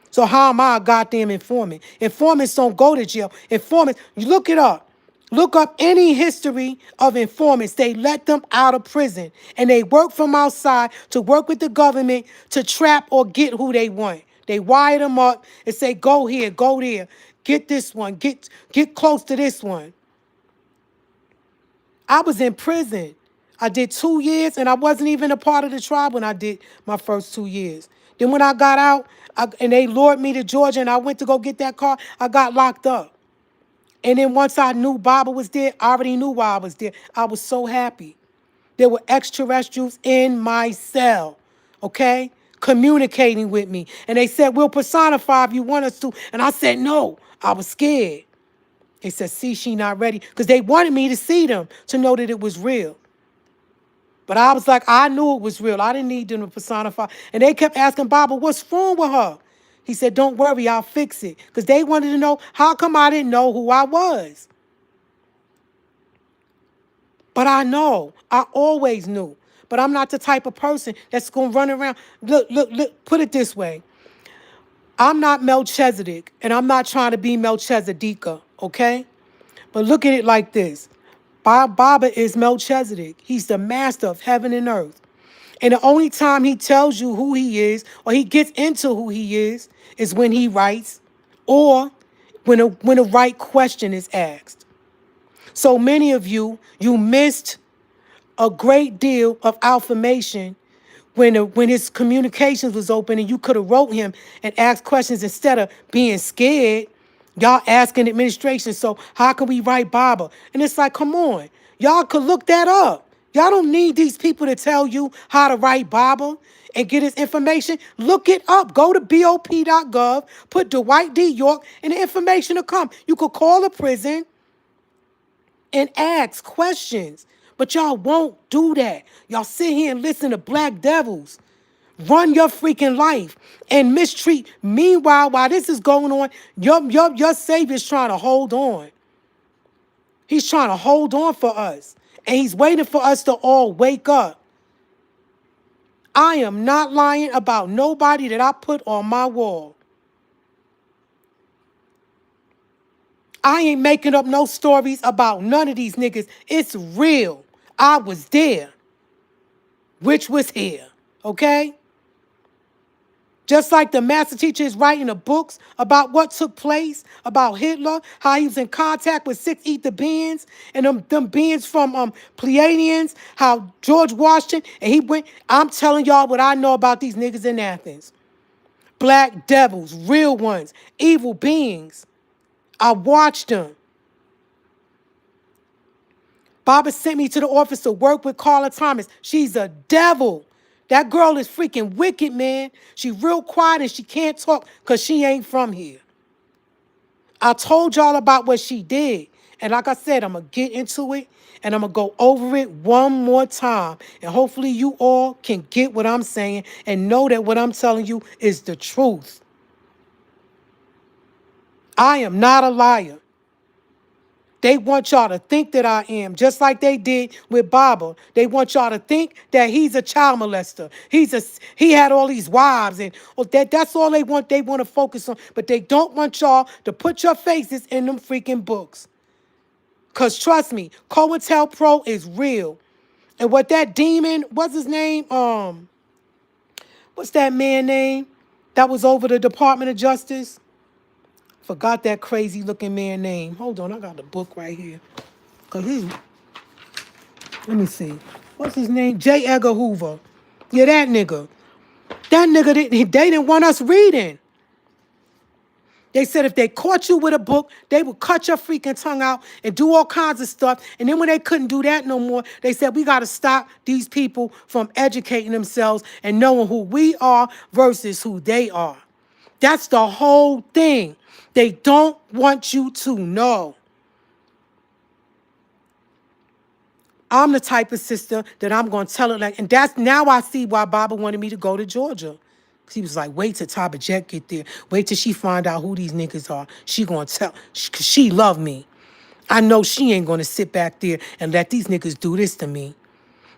So how am I a goddamn informant? Informants don't go to jail. Informants, you look it up. Look up any history of informants. They let them out of prison. And they work from outside to work with the government to trap or get who they want. They wire them up and say, go here, go there. Get this one. Get close to this one. I was in prison. I did 2 years, and I wasn't even a part of the tribe when I did my first 2 years. Then when I got out, and they lured me to Georgia, and I went to go get that car, I got locked up. And then once I knew Baba was there, I already knew why I was there. I was so happy. There were extraterrestrials in my cell, okay, communicating with me. And they said, we'll personify if you want us to. And I said, no. I was scared. They said, see, she not ready. Because they wanted me to see them to know that it was real. But I was like, I knew it was real. I didn't need them to personify. And they kept asking Baba, what's wrong with her? He said, don't worry, I'll fix it. Because they wanted to know, how come I didn't know who I was? But I know. I always knew. But I'm not the type of person that's going to run around. Look, put it this way. I'm not Melchizedek, and I'm not trying to be Melchizedeka, okay? But look at it like this. Baba is Melchizedek. He's the master of heaven and earth. And the only time he tells you who he is, or he gets into who he is when he writes, or when a right question is asked. So many of you missed a great deal of affirmation when his communications was open, and you could have wrote him and asked questions instead of being scared. Y'all asking administration, so how can we write Baba? And it's like, come on. Y'all could look that up. Y'all don't need these people to tell you how to write Baba and get his information. Look it up. Go to bop.gov, put Dwight D. York, and the information will come. You could call a prison and ask questions. But y'all won't do that. Y'all sit here and listen to black devils run your freaking life and mistreat. Meanwhile, while this is going on, your Savior's trying to hold on. He's trying to hold on for us. And he's waiting for us to all wake up. I am not lying about nobody that I put on my wall. I ain't making up no stories about none of these niggas. It's real. I was there. Rich was here. Okay? Just like the master teacher is writing the books about what took place, about Hitler, how he was in contact with six ether beings, and them beings from Pleiadians, how George Washington, and he went, I'm telling y'all what I know about these niggas in Athens. Black devils, real ones, evil beings. I watched them. Baba sent me to the office to work with Carla Thomas. She's a devil. That girl is freaking wicked, man. She real quiet and she can't talk because she ain't from here. I told y'all about what she did. And like I said, I'm going to get into it and I'm going to go over it one more time. And hopefully you all can get what I'm saying and know that what I'm telling you is the truth. I am not a liar. They want y'all to think that I am, just like they did with Baba. They want y'all to think that he's a child molester. He had all these wives, and that's all they want. They want to focus on, but they don't want y'all to put your faces in them freaking books. Cause trust me, COINTELPRO is real. And what that demon, what's his name? What's that man name that was over the Department of Justice? Forgot that crazy looking man name. Hold on, I got the book right here. Cause let me see. What's his name? J. Edgar Hoover. Yeah, that nigga. That nigga, they didn't want us reading. They said if they caught you with a book, they would cut your freaking tongue out and do all kinds of stuff. And then when they couldn't do that no more, they said we got to stop these people from educating themselves and knowing who we are versus who they are. That's the whole thing. They don't want you to know. I'm the type of sister that I'm going to tell it like, and that's now I see why Baba wanted me to go to Georgia. He was like, wait till Tabeejet get there. Wait till she find out who these niggas are. She going to tell, because she love me. I know she ain't going to sit back there and let these niggas do this to me.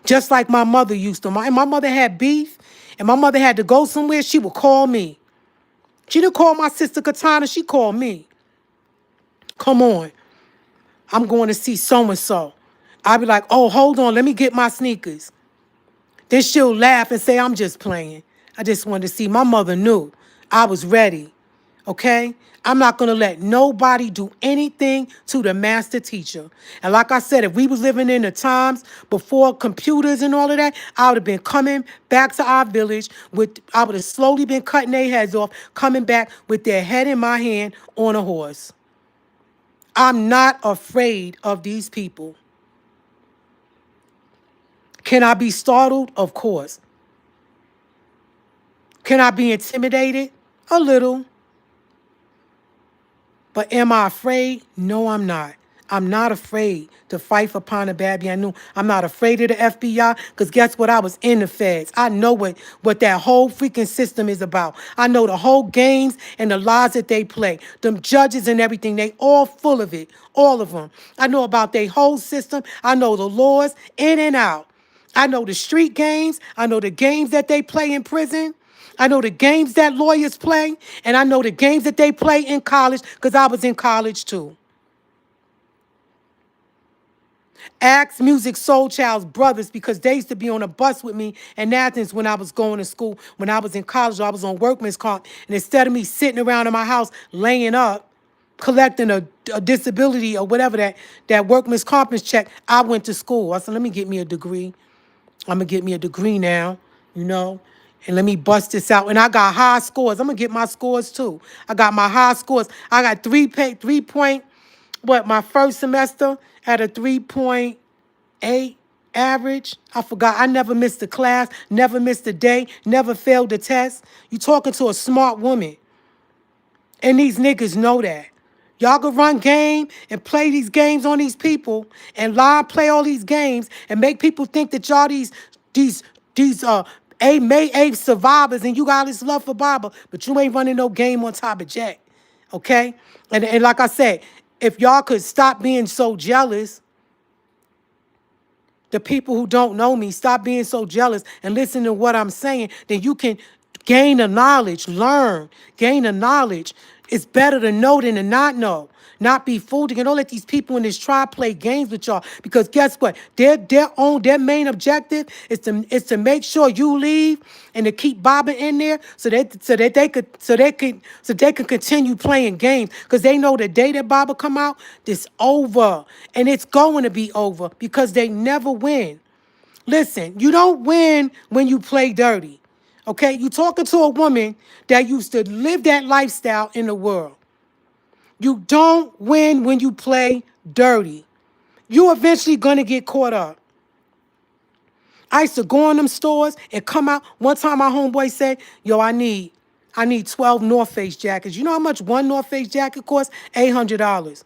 Just like my mother used to. My mother had beef, and my mother had to go somewhere, she would call me. She didn't call my sister Katana, she called me. Come on. I'm going to see so-and-so. I'd be like, oh, hold on, let me get my sneakers. Then she'll laugh and say, I'm just playing. I just wanted to see. My mother knew I was ready, okay? I'm not going to let nobody do anything to the master teacher. And like I said, if we was living in the times before computers and all of that, I would have been coming back to our village. I would have slowly been cutting their heads off, coming back with their head in my hand on a horse. I'm not afraid of these people. Can I be startled? Of course. Can I be intimidated? A little. But am I afraid? No, I'm not. I'm not afraid to fight for Pana Babianu. I'm not afraid of the FBI because guess what? I was in the feds. I know what that whole freaking system is about. I know the whole games and the lies that they play. Them judges and everything, they all full of it. All of them. I know about their whole system. I know the laws in and out. I know the street games. I know the games that they play in prison. I know the games that lawyers play, and I know the games that they play in college because I was in college too. Ask Music Soul Child's brothers because they used to be on a bus with me in Athens when I was going to school. When I was in college, I was on workman's comp. And instead of me sitting around in my house laying up, collecting a disability or whatever that workman's comp is check, I went to school. I said, let me get me a degree. I'm going to get me a degree now, you know. And let me bust this out. And I got high scores. I'm going to get my scores too. I got my high scores. I got 3 point, my first semester at a 3.8 average. I forgot. I never missed a class, never missed a day, never failed a test. You talking to a smart woman. And these niggas know that. Y'all can run game and play these games on these people and lie, play all these games and make people think that y'all these A survivors and you got this love for Baba, but you ain't running no game on top of Jack. Okay? And like I said, if y'all could stop being so jealous, the people who don't know me, stop being so jealous and listen to what I'm saying, then you can gain the knowledge, learn, gain the knowledge. It's better to know than to not know. not be fooled again. Don't let these people in this tribe play games with y'all. Because guess what? Their main objective is to make sure you leave and to keep Baba in there so they can continue playing games. Because they know the day that Baba come out, it's over. And it's going to be over because they never win. Listen, you don't win when you play dirty. Okay? You talking to a woman that used to live that lifestyle in the world. You don't win when you play dirty. You eventually gonna get caught up. I used to go in them stores and come out. One time my homeboy said, yo, I need 12 North Face jackets. You know how much one North Face jacket costs? $800.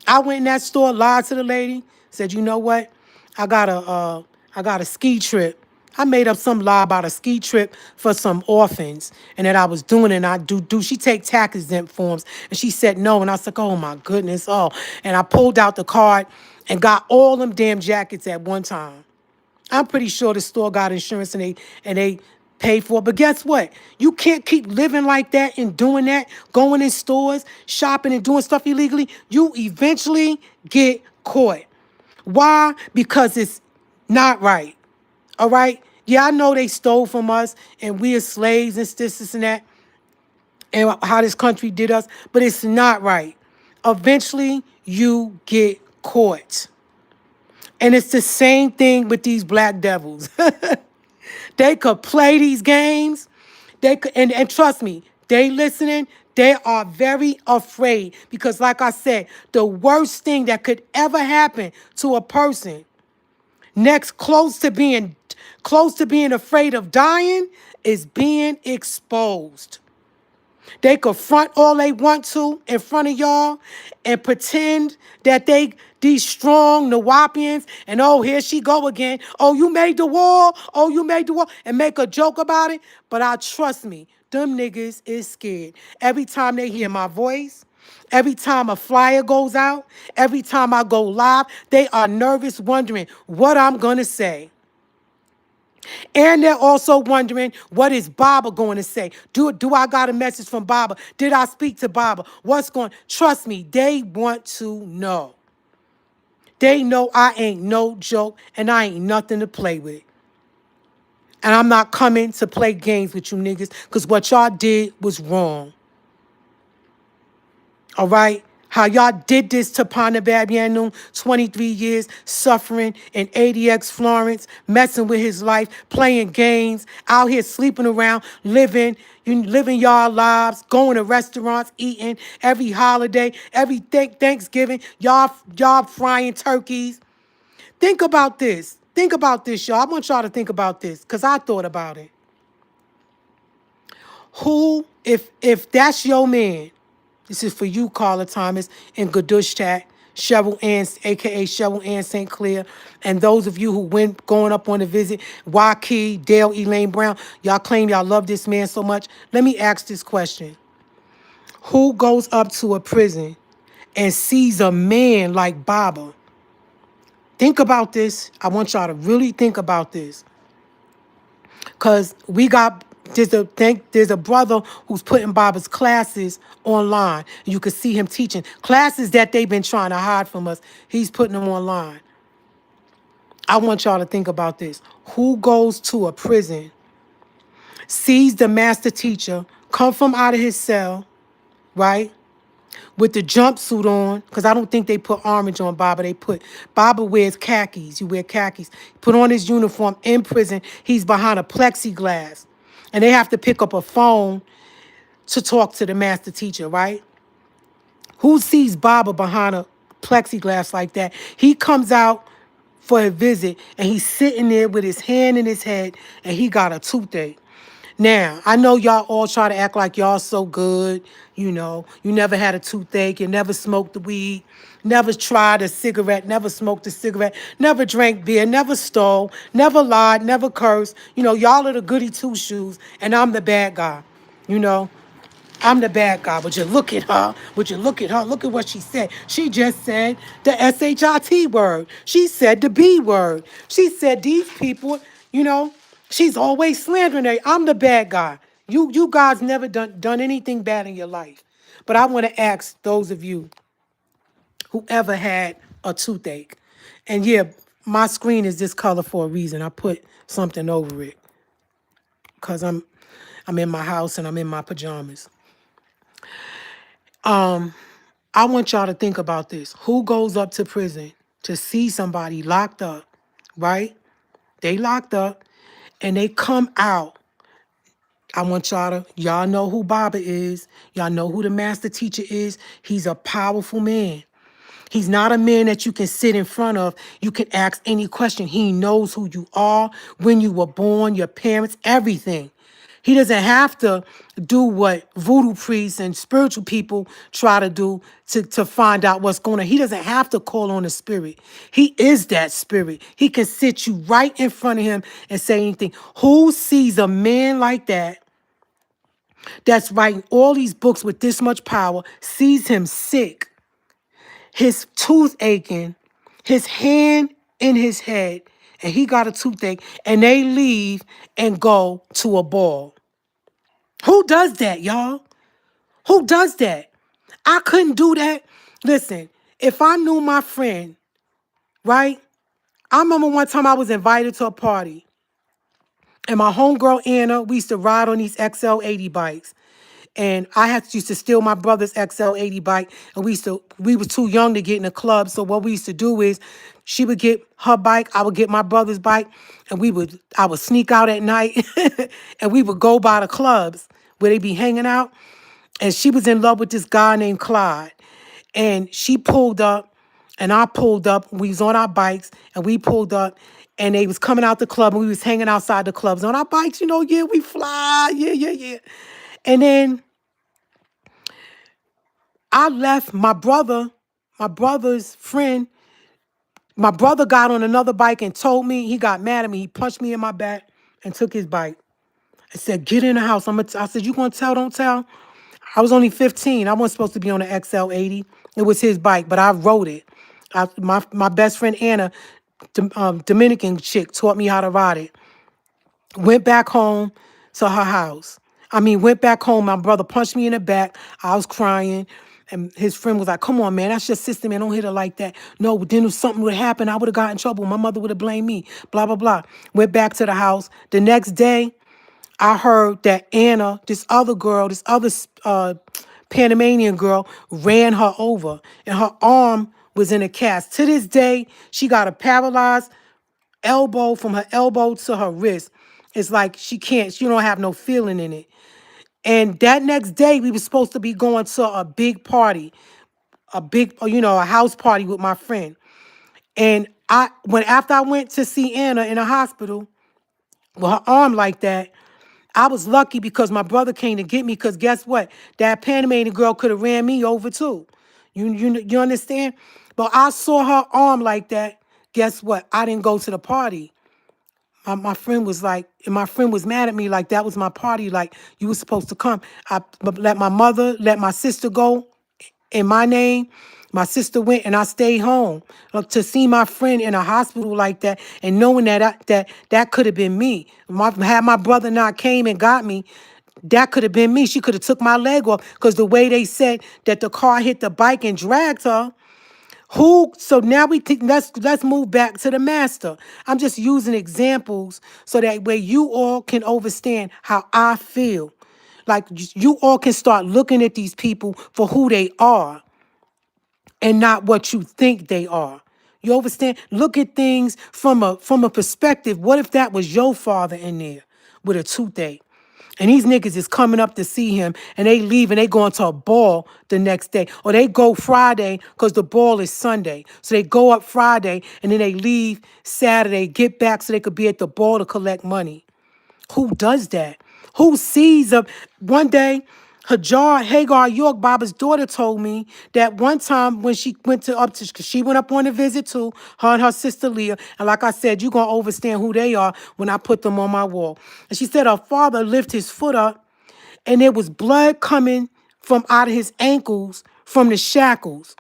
I went in that store, lied to the lady, said, you know what? I got a ski trip. I made up some lie about a ski trip for some orphans and that I was doing it. And I do she take tax exempt forms? And she said no. And I was like, oh my goodness. Oh, and I pulled out the card and got all them damn jackets at one time. I'm pretty sure the store got insurance and they paid for it. But guess what? You can't keep living like that and doing that, going in stores, shopping and doing stuff illegally. You eventually get caught. Why? Because it's not right. All right? Yeah, I know they stole from us and we are slaves and this and that and how this country did us, but it's not right. Eventually, you get caught. And it's the same thing with these black devils. They could play these games. They could, and trust me, they listening. They are very afraid because, like I said, the worst thing that could ever happen to a person, next close to being afraid of dying, is being exposed. They could front all they want to in front of y'all and pretend that these strong Nuwaupians and oh, here she go again. Oh, you made the wall. Oh, you made the wall. And make a joke about it. But trust me, them niggas is scared. Every time they hear my voice, every time a flyer goes out, every time I go live, they are nervous, wondering what I'm going to say. And they're also wondering, what is Baba going to say? Do I got a message from Baba? Did I speak to Baba? What's going? Trust me, they want to know. They know I ain't no joke and I ain't nothing to play with. And I'm not coming to play games with you niggas because what y'all did was wrong. All right? How y'all did this to Babianu, 23 years, suffering in ADX Florence, messing with his life, playing games, out here sleeping around, living y'all lives, going to restaurants, eating every holiday, every Thanksgiving, y'all frying turkeys. Think about this. Think about this, y'all. I want y'all to think about this because I thought about it. Who, if that's your man, this is for you, Carla Thomas, and Gadush Chat, Cheryl Ann, a.k.a. Cheryl Ann St. Clair, and those of you who went going up on a visit, Waukee, Dale, Elaine Brown, y'all claim y'all love this man so much. Let me ask this question. Who goes up to a prison and sees a man like Baba? Think about this. I want y'all to really think about this. Because there's a brother who's putting Baba's classes online. You can see him teaching classes that they've been trying to hide from us. He's putting them online. I want y'all to think about this. Who goes to a prison, sees the master teacher come from out of his cell, right? With the jumpsuit on, because I don't think they put orange on Baba. Baba wears khakis. You wear khakis. Put on his uniform in prison. He's behind a plexiglass. And they have to pick up a phone to talk to the master teacher, right? Who sees Baba behind a plexiglass like that? He comes out for a visit, and he's sitting there with his hand in his head, and he got a toothache. Now, I know y'all all try to act like y'all so good. You know, you never had a toothache, you never smoked the weed, never tried a cigarette, never smoked a cigarette, never drank beer, never stole, never lied, never cursed. You know, y'all are the goody two-shoes, and I'm the bad guy, you know. I'm the bad guy. Would you look at her? Would you look at her? Look at what she said. She just said the SHIT word. She said the B word. She said these people, you know, she's always slandering her. I'm the bad guy. You guys never done anything bad in your life. But I want to ask those of you who ever had a toothache. And yeah, my screen is this color for a reason. I put something over it because I'm in my house and I'm in my pajamas. I want y'all to think about this. Who goes up to prison to see somebody locked up, right? They locked up and they come out. I want y'all know who Baba is. Y'all know who the master teacher is. He's a powerful man. He's not a man that you can sit in front of. You can ask any question. He knows who you are, when you were born, your parents, everything. He doesn't have to do what voodoo priests and spiritual people try to do to find out what's going on. He doesn't have to call on the spirit. He is that spirit. He can sit you right in front of him and say anything. Who sees a man like that that's writing all these books with this much power, sees him sick, his tooth aching, his hand in his head, and he got a toothache, and they leave and go to a ball? Who does that, y'all? Who does that? I couldn't do that. Listen, if I knew my friend, right? I remember one time I was invited to a party, and my homegirl Anna, we used to ride on these XL80 bikes. And used to steal my brother's XL80 bike, and we were too young to get in the club. So what we used to do is she would get her bike, I would get my brother's bike, and I would sneak out at night and we would go by the clubs where they be hanging out. And she was in love with this guy named Clyde. And she pulled up and I pulled up. We was on our bikes and we pulled up and they was coming out the club and we was hanging outside the clubs on our bikes, yeah, we fly. Yeah, yeah, yeah. And then I left my brother's friend. My brother got on another bike and told me, he got mad at me. He punched me in my back and took his bike. I said, get in the house. I said, you gonna tell, don't tell? I was only 15. I wasn't supposed to be on the XL80. It was his bike, but I rode it. My best friend Anna, Dominican chick, taught me how to ride it. Went back home to her house. Went back home. My brother punched me in the back. I was crying. And his friend was like, come on, man, that's your sister, man. Don't hit her like that. No, but then if something would have happened, I would have got in trouble. My mother would have blamed me. Blah, blah, blah. Went back to the house. The next day, I heard that Anna, this other girl, this other Panamanian girl, ran her over. And her arm was in a cast. To this day, she got a paralyzed elbow from her elbow to her wrist. It's like she don't have no feeling in it. And that next day, we were supposed to be going to a big party, a house party with my friend. And after I went to see Anna in a hospital with her arm like that, I was lucky because my brother came to get me. Because guess what? That Panamanian girl could have ran me over too. You understand? But I saw her arm like that. Guess what? I didn't go to the party. My friend was like, and my friend was mad at me like that was my party. Like you were supposed to come. I let my sister go in my name. My sister went and I stayed home to see my friend in a hospital like that, and knowing that could have been me. Had my brother not came and got me, that could have been me. She could have took my leg off because the way they said that the car hit the bike and dragged her. So now let's move back to the master. I'm just using examples so that way you all can understand how I feel. Like you all can start looking at these people for who they are and not what you think they are. You understand? Look at things from a perspective. What if that was your father in there with a toothache? And these niggas is coming up to see him and they leave and they go into a ball the next day. Or they go Friday because the ball is Sunday. So they go up Friday and then they leave Saturday, get back so they could be at the ball to collect money. Who does that? Who sees one day, Hagar York, Baba's daughter, told me that one time when she went she went up on a visit too, her and her sister Leah. And like I said, you're going to understand who they are when I put them on my wall. And she said her father lifted his foot up and there was blood coming from out of his ankles from the shackles.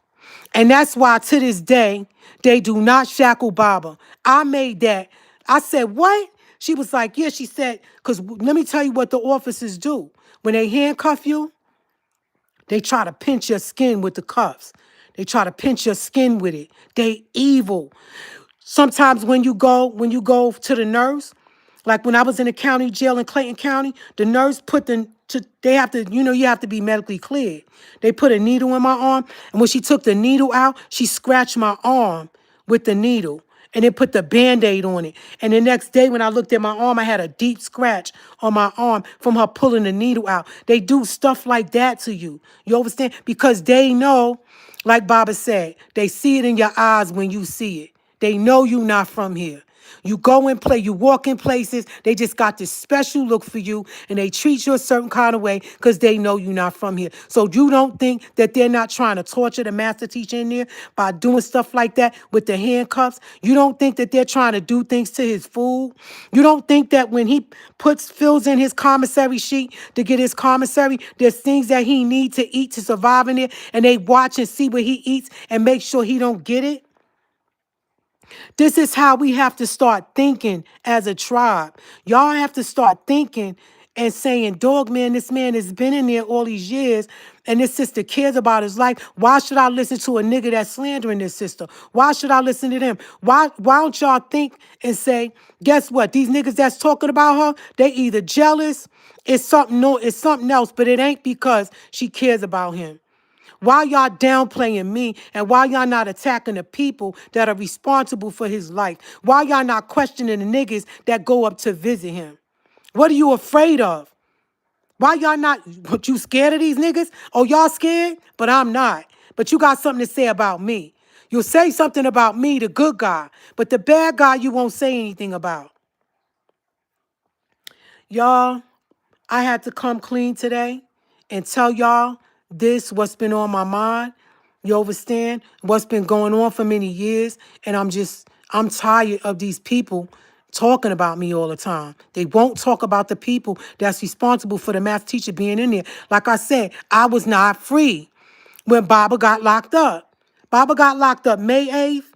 And that's why to this day, they do not shackle Baba. I made that. I said, what? She was like, yeah, she said, because let me tell you what the officers do. When they handcuff you, they try to pinch your skin with the cuffs. They try to pinch your skin with it. They evil. Sometimes when you go to the nurse, like when I was in the county jail in Clayton County, the nurse put they have to, you have to be medically cleared. They put a needle in my arm, and when she took the needle out, she scratched my arm with the needle and then put the Band-Aid on it. And the next day when I looked at my arm, I had a deep scratch on my arm from her pulling the needle out. They do stuff like that to you. You understand? Because they know, like Baba said, they see it in your eyes when you see it. They know you not from here. You go and play, you walk in places, they just got this special look for you, and they treat you a certain kind of way because they know you're not from here. So you don't think that they're not trying to torture the master teacher in there by doing stuff like that with the handcuffs? You don't think that they're trying to do things to his food? You don't think that when he fills in his commissary sheet to get his commissary, there's things that he needs to eat to survive in there, and they watch and see what he eats and make sure he don't get it? This is how we have to start thinking as a tribe. Y'all have to start thinking and saying, dog, man, this man has been in there all these years and this sister cares about his life. Why should I listen to a nigga that's slandering this sister? Why should I listen to them? Why don't y'all think and say, guess what? These niggas that's talking about her, they either jealous, it's something no, it's something else, but it ain't because she cares about him. Why y'all downplaying me, and why y'all not attacking the people that are responsible for his life? Why y'all not questioning the niggas that go up to visit him? What are you afraid of? Why y'all not, what, you scared of these niggas? Oh, y'all scared? But I'm not. But you got something to say about me. You'll say something about me, the good guy, but the bad guy you won't say anything about. Y'all, I had to come clean today and tell y'all what's been on my mind. You understand? What's been going on for many years. And I'm tired of these people talking about me all the time. They won't talk about the people that's responsible for the math teacher being in there. Like I said, I was not free when Baba got locked up. Baba got locked up May 8th,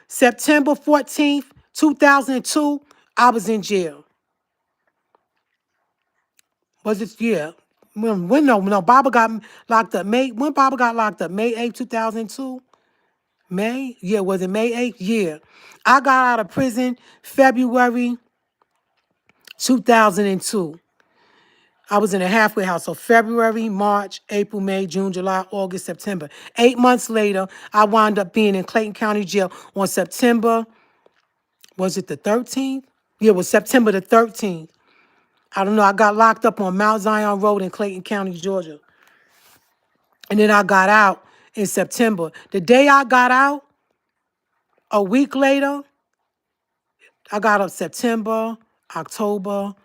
September 14th, 2002. I was in jail. Was it? Yeah. No, Baba got locked up. When Baba got locked up? May 8th, 2002? May? Yeah, was it May 8th? Yeah. I got out of prison February 2002. I was in a halfway house. So February, March, April, May, June, July, August, September. 8 months later, I wound up being in Clayton County Jail on September, was it the 13th? Yeah, it was September the 13th. I don't know. I got locked up on Mount Zion Road in Clayton County, Georgia. And then I got out in September. The day I got out, a week later, I got up September, October,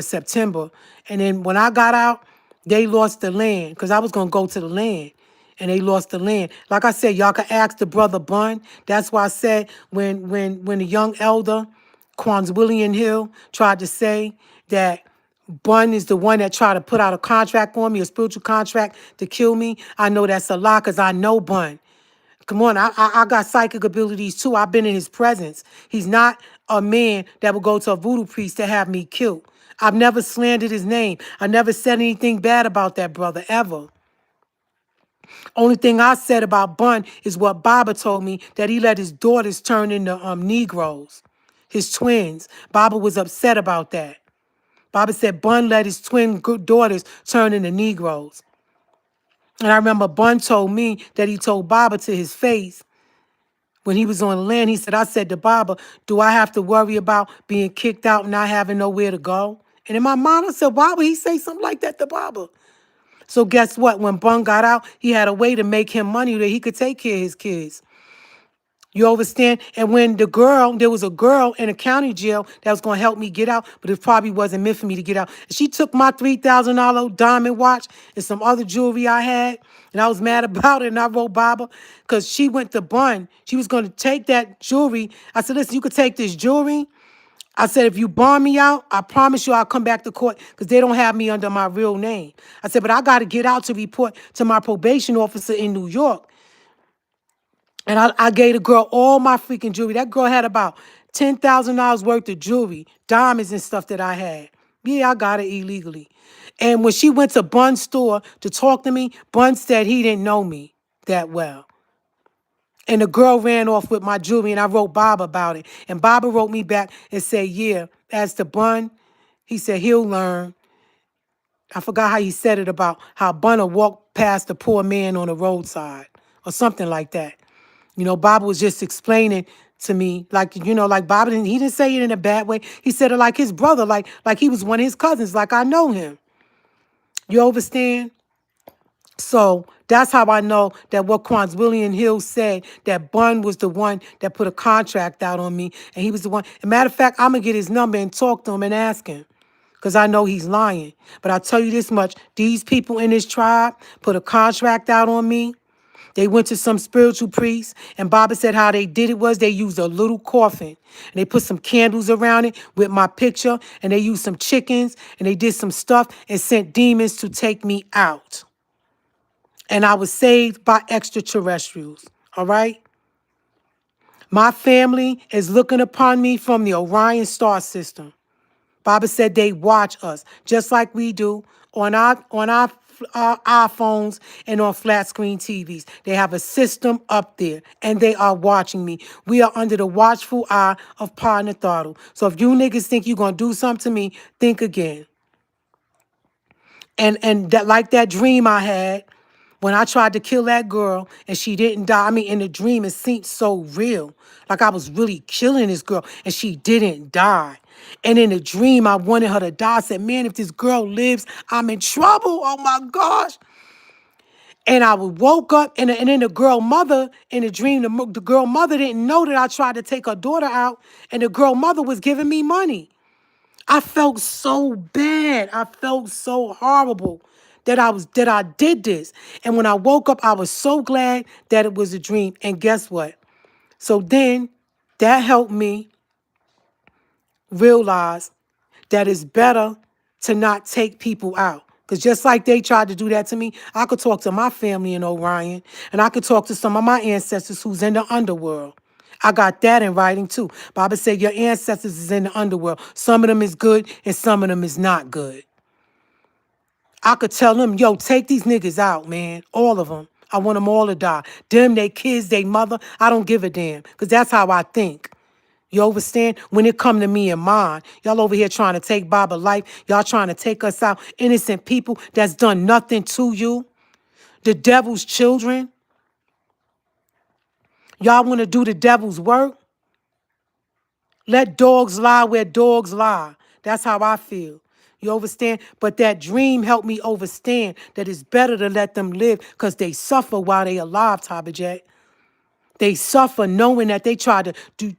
September. And then when I got out, they lost the land because I was going to go to the land. And they lost the land. Like I said, y'all can ask the brother Bun. That's why I said when the young elder, William Hill, tried to say that Bun is the one that tried to put out a contract on me, a spiritual contract to kill me, I know that's a lie because I know Bun. Come on, I got psychic abilities too. I've been in his presence. He's not a man that will go to a voodoo priest to have me killed. I've never slandered his name. I never said anything bad about that brother, ever. Only thing I said about Bun is what Baba told me, that he let his daughters turn into Negroes, his twins. Baba was upset about that. Baba said Bun let his daughters turn into Negroes. And I remember Bun told me that he told Baba to his face when he was on the land. He said, I said to Baba, do I have to worry about being kicked out and not having nowhere to go? And in my mind, I said, why would he say something like that to Baba? So guess what? When Bun got out, he had a way to make him money that he could take care of his kids. You understand? And when there was a girl in a county jail that was going to help me get out, but it probably wasn't meant for me to get out. And she took my $3,000 diamond watch and some other jewelry I had, and I was mad about it, and I wrote Baba because she went to Bun. She was going to take that jewelry. I said, listen, you could take this jewelry. I said, if you bond me out, I promise you I'll come back to court because they don't have me under my real name. I said, but I got to get out to report to my probation officer in New York. And I gave the girl all my freaking jewelry. That girl had about $10,000 worth of jewelry, diamonds and stuff that I had. Yeah, I got it illegally. And when she went to Bun's store to talk to me, Bun said he didn't know me that well. And the girl ran off with my jewelry, and I wrote Bob about it. And Bob wrote me back and said, yeah, as to Bun, he said he'll learn. I forgot how he said it about how Bun walked past the poor man on the roadside or something like that. You know, Bob was just explaining to me, like, you know, like Bob he didn't say it in a bad way. He said it like his brother, like he was one of his cousins, like I know him. You understand? So that's how I know that what William Hill said, that Bun was the one that put a contract out on me. And he was the one. As a matter of fact, I'm going to get his number and talk to him and ask him. Because I know he's lying. But I'll tell you this much. These people in this tribe put a contract out on me. They went to some spiritual priest, and Baba said how they did it was they used a little coffin, and they put some candles around it with my picture, and they used some chickens, and they did some stuff and sent demons to take me out. And I was saved by extraterrestrials, all right? My family is looking upon me from the Orion star system. Baba said they watch us just like we do on our iPhones and on flat screen TVs. They have a system up there, and they are watching me. We are under the watchful eye of Pa Natharu. So if you niggas think you're gonna do something to me, think again. And that, like that dream I had when I tried to kill that girl and she didn't die. I mean, in the dream, it seemed so real. Like I was really killing this girl and she didn't die. And in the dream, I wanted her to die. I said, man, if this girl lives, I'm in trouble. Oh my gosh. And I woke up, and then the girl mother in the dream, the girl mother didn't know that I tried to take her daughter out, and the girl mother was giving me money. I felt so bad. I felt so horrible that I did this. And when I woke up, I was so glad that it was a dream. And guess what? So then that helped me realize that it's better to not take people out. Because just like they tried to do that to me, I could talk to my family in Orion, and I could talk to some of my ancestors who's in the underworld. I got that in writing too. Baba said your ancestors is in the underworld. Some of them is good and some of them is not good. I could tell them, yo, take these niggas out, man. All of them. I want them all to die. Them, they kids, they mother. I don't give a damn. Because that's how I think. You understand? When it come to me and mine, y'all over here trying to take Baba life. Y'all trying to take us out. Innocent people that's done nothing to you. The devil's children. Y'all want to do the devil's work? Let dogs lie where dogs lie. That's how I feel. You understand? But that dream helped me understand that it's better to let them live because they suffer while they alive, Tabeejet. They suffer knowing that they try to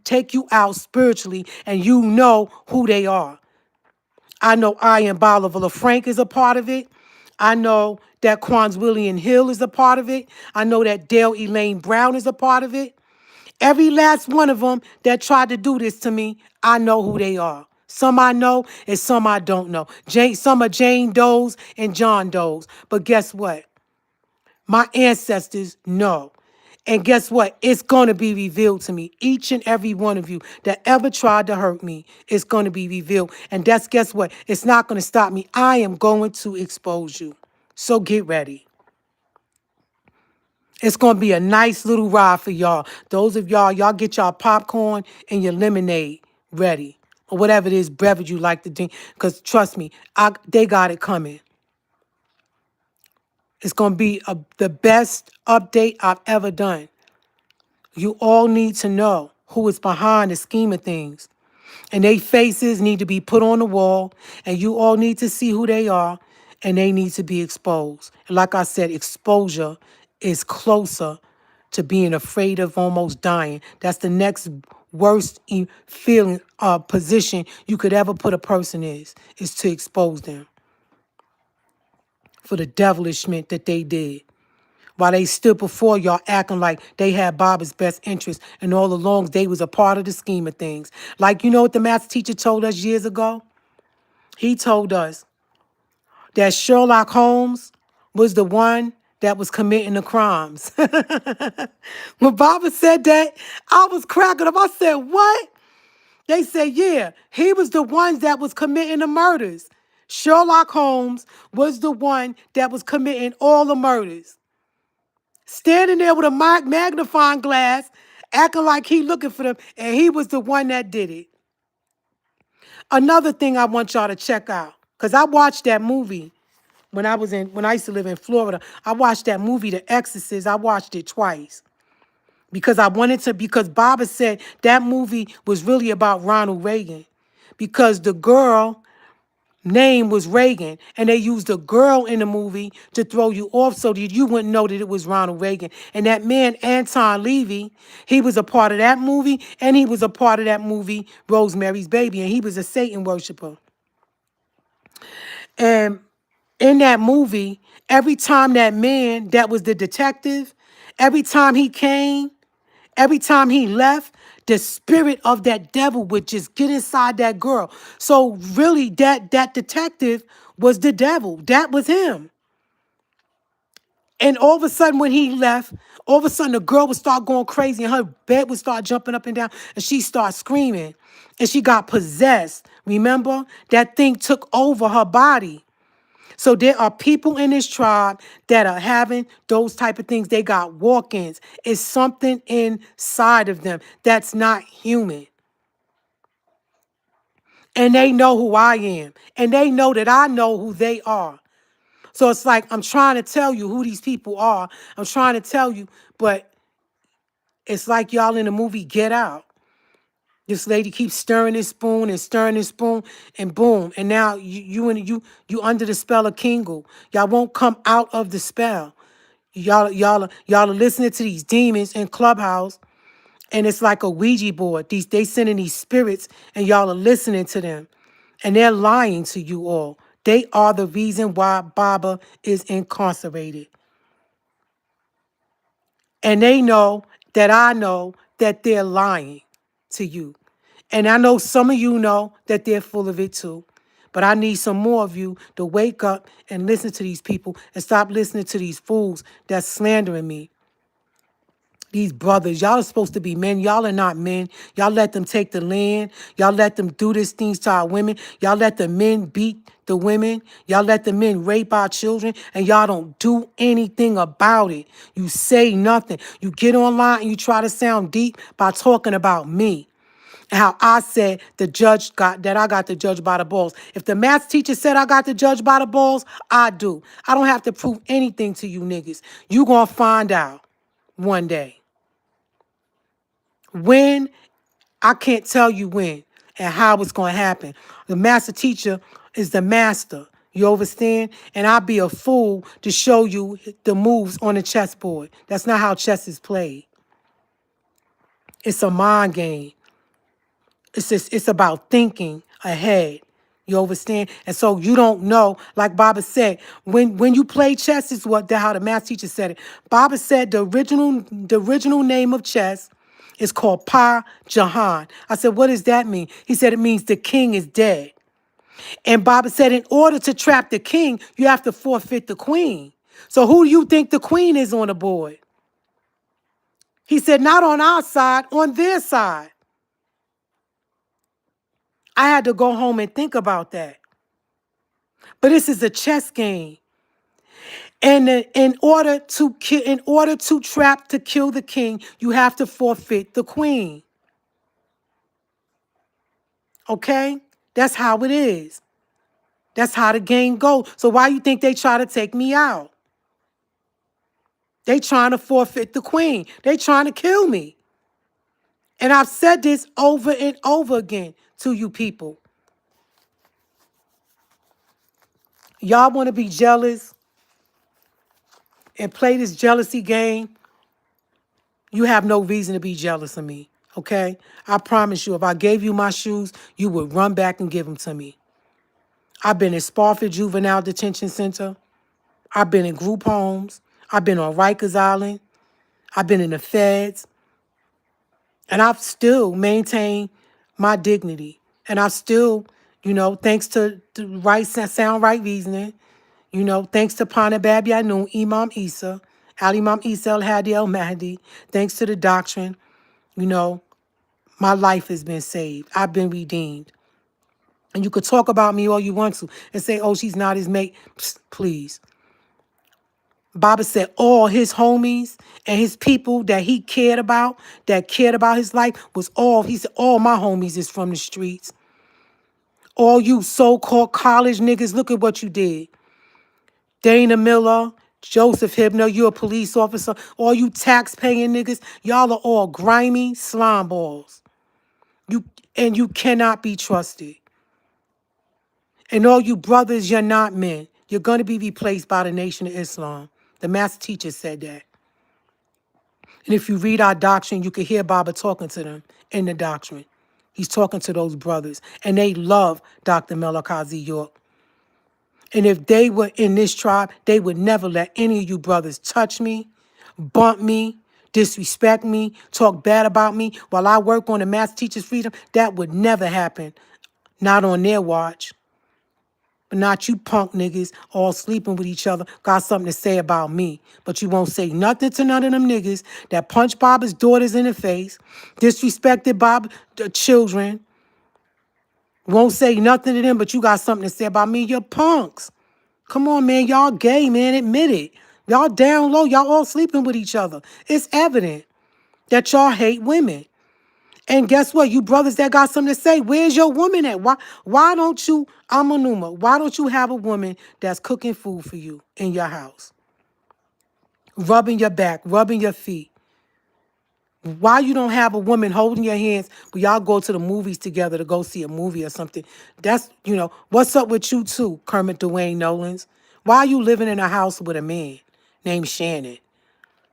take you out spiritually and you know who they are. I know Ian Bolivar Frank is a part of it. I know that William Hill is a part of it. I know that Dale Elaine Brown is a part of it. Every last one of them that tried to do this to me, I know who they are. Some I know and some I don't know. Some are Jane Does and John Does. But guess what? My ancestors know. And guess what? It's going to be revealed to me. Each and every one of you that ever tried to hurt me is going to be revealed. And that's, guess what? It's not going to stop me. I am going to expose you. So get ready. It's going to be a nice little ride for y'all. Those of y'all get y'all popcorn and your lemonade ready. Or whatever it is, beverage you like to drink. Because trust me, they got it coming. It's going to be the best update I've ever done. You all need to know who is behind the scheme of things. And their faces need to be put on the wall. And you all need to see who they are. And they need to be exposed. And like I said, exposure is closer to being afraid of almost dying. That's the next worst feeling, position you could ever put a person is to expose them for the devilishment that they did. While they stood before y'all acting like they had Baba's best interest and all along they was a part of the scheme of things. Like, you know what the master teacher told us years ago? He told us that Sherlock Holmes was the one that was committing the crimes. When Baba said that, I was cracking up. I said, what? They said, yeah, he was the one that was committing the murders. Sherlock Holmes was the one that was committing all the murders. Standing there with a magnifying glass, acting like he looking for them, and he was the one that did it. Another thing I want y'all to check out, because I watched that movie when I used to live in Florida. I watched that movie, The Exorcist. I watched it twice. Because Baba said that movie was really about Ronald Reagan. Because the girl name was Reagan, and they used a girl in the movie to throw you off so that you wouldn't know that it was Ronald Reagan. And that man, Anton Levy, he was a part of that movie, and he was a part of that movie, Rosemary's Baby, and he was a Satan worshiper. And in that movie, every time that man that was the detective, every time he came, every time he left, the spirit of that devil would just get inside that girl. So really, that detective was the devil. That was him. And all of a sudden, when he left, all of a sudden the girl would start going crazy and her bed would start jumping up and down and she started screaming and she got possessed. Remember? That thing took over her body. So there are people in this tribe that are having those type of things. They got walk-ins. It's something inside of them that's not human. And they know who I am. And they know that I know who they are. So it's like I'm trying to tell you who these people are. I'm trying to tell you, but it's like y'all in the movie Get Out. This lady keeps stirring this spoon and stirring this spoon, and boom. And now you under the spell of Kingle. Y'all won't come out of the spell. Y'all are listening to these demons in Clubhouse, and it's like a Ouija board. They sending these spirits, and y'all are listening to them, and they're lying to you all. They are the reason why Baba is incarcerated, and they know that they're lying to you. And I know some of you know that they're full of it too. But I need some more of you to wake up and listen to these people and stop listening to these fools that's slandering me. These brothers, y'all are supposed to be men. Y'all are not men. Y'all let them take the land. Y'all let them do these things to our women. Y'all let the men beat the women. Y'all let the men rape our children, and y'all don't do anything about it. You say nothing. You get online and you try to sound deep by talking about me. How I said I got the judge by the balls. If the math teacher said I got the judge by the balls, I do. I don't have to prove anything to you niggas. You gonna find out one day. When, I can't tell you when and how it's gonna happen. The master teacher is the master. You understand? And I'll be a fool to show you the moves on the chessboard. That's not how chess is played. It's a mind game. It's about thinking ahead. You understand? And so you don't know, like Baba said, when you play chess, is how the math teacher said it. Baba said the original name of chess is called Pa Jahan. I said, what does that mean? He said it means the king is dead. And Baba said, in order to trap the king, you have to forfeit the queen. So who do you think the queen is on the board? He said, not on our side, on their side. I had to go home and think about that. But this is a chess game. And in order to kill the king, you have to forfeit the queen. Okay? That's how it is. That's how the game goes. So why you think they try to take me out? They trying to forfeit the queen. They trying to kill me. And I've said this over and over again to you people. Y'all want to be jealous and play this jealousy game? You have no reason to be jealous of me, okay? I promise you, if I gave you my shoes, you would run back and give them to me. I've been in Spofford Juvenile Detention Center. I've been in group homes. I've been on Rikers Island. I've been in the feds. And I've still maintained my dignity. And I've still, thanks to the sound right reasoning, thanks to Pana Bab Yanun, Imam Isa, Ali Imam Isa El Hadi El Mahdi, thanks to the doctrine, my life has been saved. I've been redeemed. And you could talk about me all you want to and say, oh, she's not his mate. Psst, please. Baba said all his homies and his people that he cared about, that cared about his life, was all, he said, all my homies is from the streets. All you so-called college niggas, look at what you did. Dana Miller, Joseph Hibner, you're a police officer. All you tax-paying niggas, y'all are all grimy slime balls. And you cannot be trusted. And all you brothers, you're not men. You're going to be replaced by the Nation of Islam. The master teacher said that. And if you read our doctrine, you can hear Baba talking to them in the doctrine. He's talking to those brothers. And they love Dr. Malachi York. And if they were in this tribe, they would never let any of you brothers touch me, bump me, disrespect me, talk bad about me while I work on the master teacher's freedom. That would never happen. Not on their watch. But not you punk niggas all sleeping with each other, got something to say about me. But you won't say nothing to none of them niggas that punched Baba's daughters in the face, disrespected Bob the children. Won't say nothing to them, but you got something to say about me. You're punks. Come on, man. Y'all gay, man. Admit it. Y'all down low. Y'all all sleeping with each other. It's evident that y'all hate women. And guess what? You brothers that got something to say, where's your woman at? Why don't you, Amanuma, why don't you have a woman that's cooking food for you in your house? Rubbing your back, rubbing your feet. Why you don't have a woman holding your hands when y'all go to the movies together to go see a movie or something? That's, what's up with you too, Kermit Dwayne Nolans? Why are you living in a house with a man named Shannon?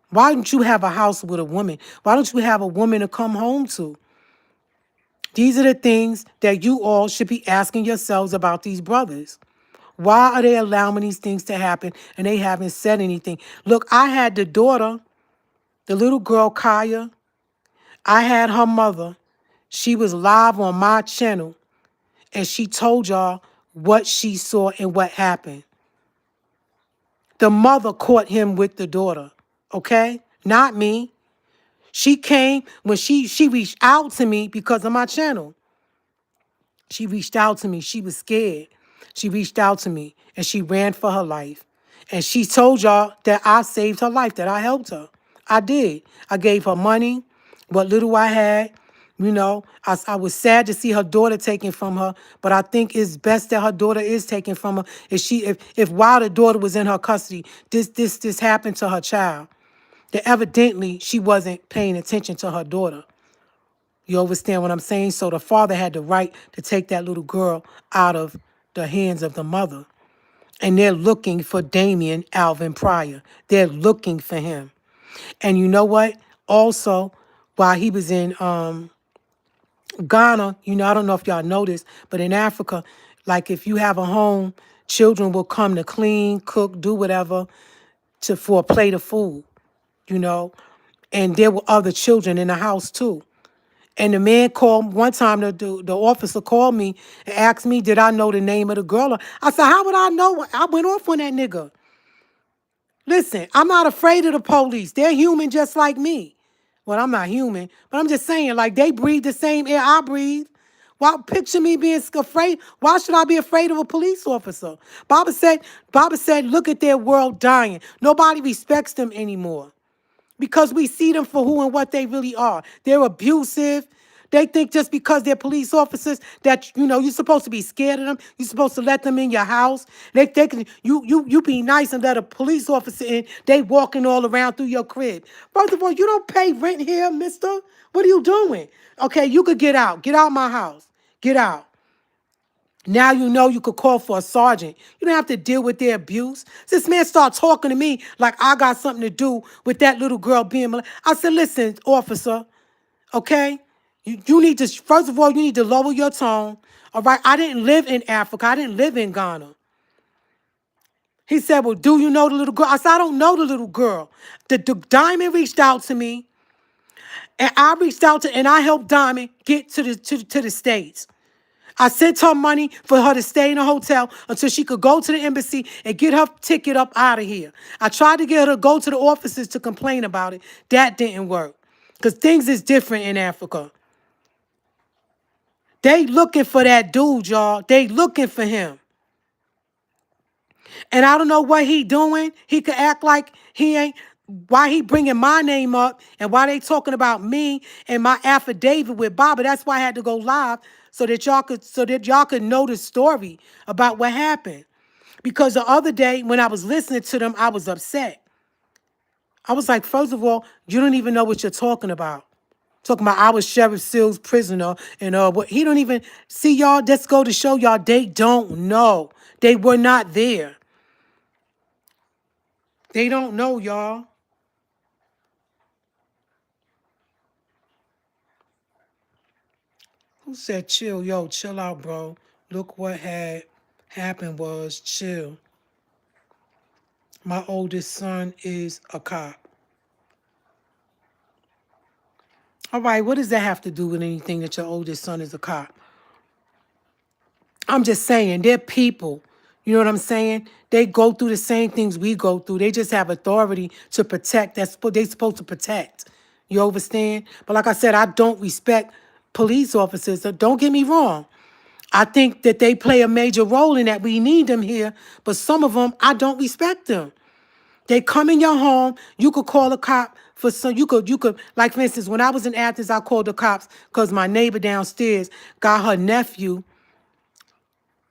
Why don't you have a house with a woman? Why don't you have a woman to come home to? These are the things that you all should be asking yourselves about these brothers. Why are they allowing these things to happen and they haven't said anything? Look, I had the daughter, the little girl, Kaya. I had her mother. She was live on my channel and she told y'all what she saw and what happened. The mother caught him with the daughter, okay? Not me. She came when she reached out to me because of my channel. She reached out to me. She was scared. She reached out to me and she ran for her life. And she told y'all that I saved her life, that I helped her. I did. I gave her money, what little I had. I was sad to see her daughter taken from her, but I think it's best that her daughter is taken from her. If while the daughter was in her custody, this happened to her child, that evidently she wasn't paying attention to her daughter. You understand what I'm saying? So the father had the right to take that little girl out of the hands of the mother. And they're looking for Damien Alvin Pryor. They're looking for him. And you know what? Also, while he was in Ghana, I don't know if y'all noticed, but in Africa, like if you have a home, children will come to clean, cook, do whatever for a plate of food, And there were other children in the house too. And the man called one time, the officer called me and asked me, did I know the name of the girl? I said, how would I know? I went off on that nigga. Listen, I'm not afraid of the police. They're human just like me. Well, I'm not human, but I'm just saying, like, they breathe the same air I breathe. Why picture me being afraid? Why should I be afraid of a police officer? Baba said, look at their world dying. Nobody respects them anymore. Because we see them for who and what they really are. They're abusive. They think just because they're police officers that, you're supposed to be scared of them. You're supposed to let them in your house. You be nice and let a police officer in. They walking all around through your crib. First of all, you don't pay rent here, mister. What are you doing? Okay, you could get out. Get out my house. Get out. Now you could call for a sergeant. You don't have to deal with their abuse. This man started talking to me like I got something to do with that little girl being molested. I said, listen, officer, okay? You need to, first of all, you need to lower your tone. All right? I didn't live in Africa. I didn't live in Ghana. He said, well, do you know the little girl? I said, I don't know the little girl. The Diamond reached out to me, and I helped Diamond get to the States. I sent her money for her to stay in a hotel until she could go to the embassy and get her ticket up out of here. I tried to get her to go to the offices to complain about it. That didn't work because things is different in Africa. They looking for that dude, y'all. They looking for him. And I don't know what he doing. He could act like he ain't. Why he bringing my name up and why they talking about me and my affidavit with Baba. That's why I had to go live so that y'all could know the story about what happened. Because the other day when I was listening to them, I was upset. I was like, first of all, you don't even know what you're talking about. Talking about I was Sheriff Seal's prisoner and what he don't even see y'all. Let's go to show y'all they don't know. They were not there. They don't know, y'all. Who said chill? Yo, chill out, bro. Look what had happened was chill. My oldest son is a cop. All right, what does that have to do with anything that your oldest son is a cop? I'm just saying, they're people. You know what I'm saying? They go through the same things we go through. They just have authority to protect. That's what they're supposed to protect. You understand? But like I said, I don't respect police officers. So don't get me wrong. I think that they play a major role in that. We need them here. But some of them, I don't respect them. They come in your home. You could call a cop for some. You could, like for instance, when I was in Athens, I called the cops because my neighbor downstairs got her nephew.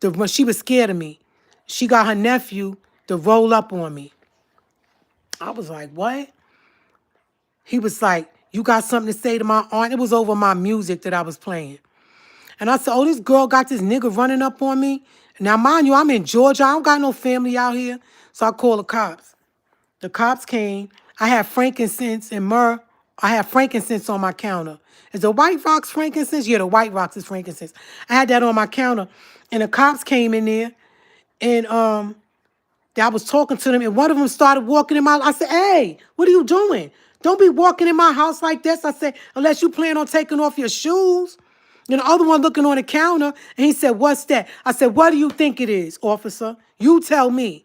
When she was scared of me, she got her nephew to roll up on me. I was like, what? He was like, you got something to say to my aunt? It was over my music that I was playing. And I said, oh, this girl got this nigga running up on me. Now, mind you, I'm in Georgia. I don't got no family out here. So I called the cops. The cops came. I had frankincense and myrrh. I had frankincense on my counter. Is the White Rocks frankincense? Yeah, the White Rocks is frankincense. I had that on my counter. And the cops came in there. And I was talking to them, and one of them started walking in my. I said, "Hey, what are you doing? Don't be walking in my house like this." I said, "Unless you plan on taking off your shoes." And the other one looking on the counter, and he said, "What's that?" I said, "What do you think it is, officer? You tell me."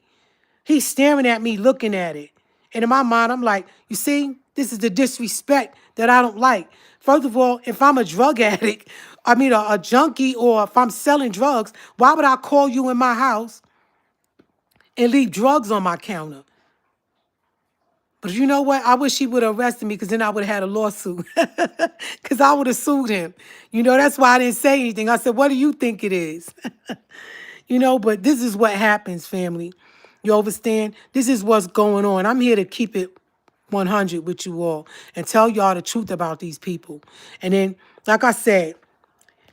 He's staring at me, looking at it, and in my mind, I'm like, "You see, this is the disrespect that I don't like." First of all, if I'm a drug addict, I mean a junkie, or if I'm selling drugs, why would I call you in my house and leave drugs on my counter? But you know what? I wish he would have arrested me because then I would have had a lawsuit. Because I would have sued him. You know, that's why I didn't say anything. I said, what do you think it is? You know, but this is what happens, family. You understand? This is what's going on. I'm here to keep it 100 with you all and tell y'all the truth about these people. And then, like I said,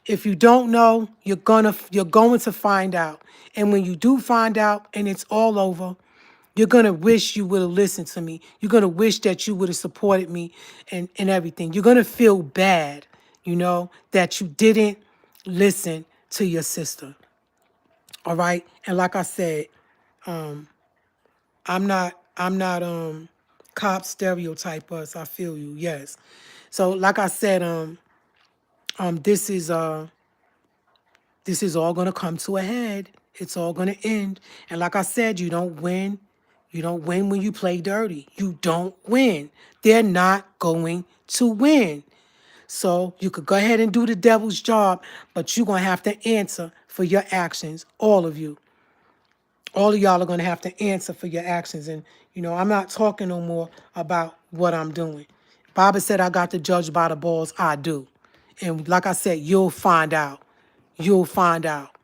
if you don't know, you're going to find out. And when you do find out and it's all over, you're going to wish you would have listened to me. You're going to wish that you would have supported me and everything. You're going to feel bad, you know, that you didn't listen to your sister. All right? And like I said, I'm not cop stereotype us. I feel you. Yes. So like I said, this is all going to come to a head. It's all going to end. And like I said, you don't win. You don't win when you play dirty. You don't win. They're not going to win. So you could go ahead and do the devil's job, but you're going to have to answer for your actions, all of you. All of y'all are going to have to answer for your actions. And, you know, I'm not talking no more about what I'm doing. Baba said I got to judge by the balls. I do. And like I said, you'll find out. You'll find out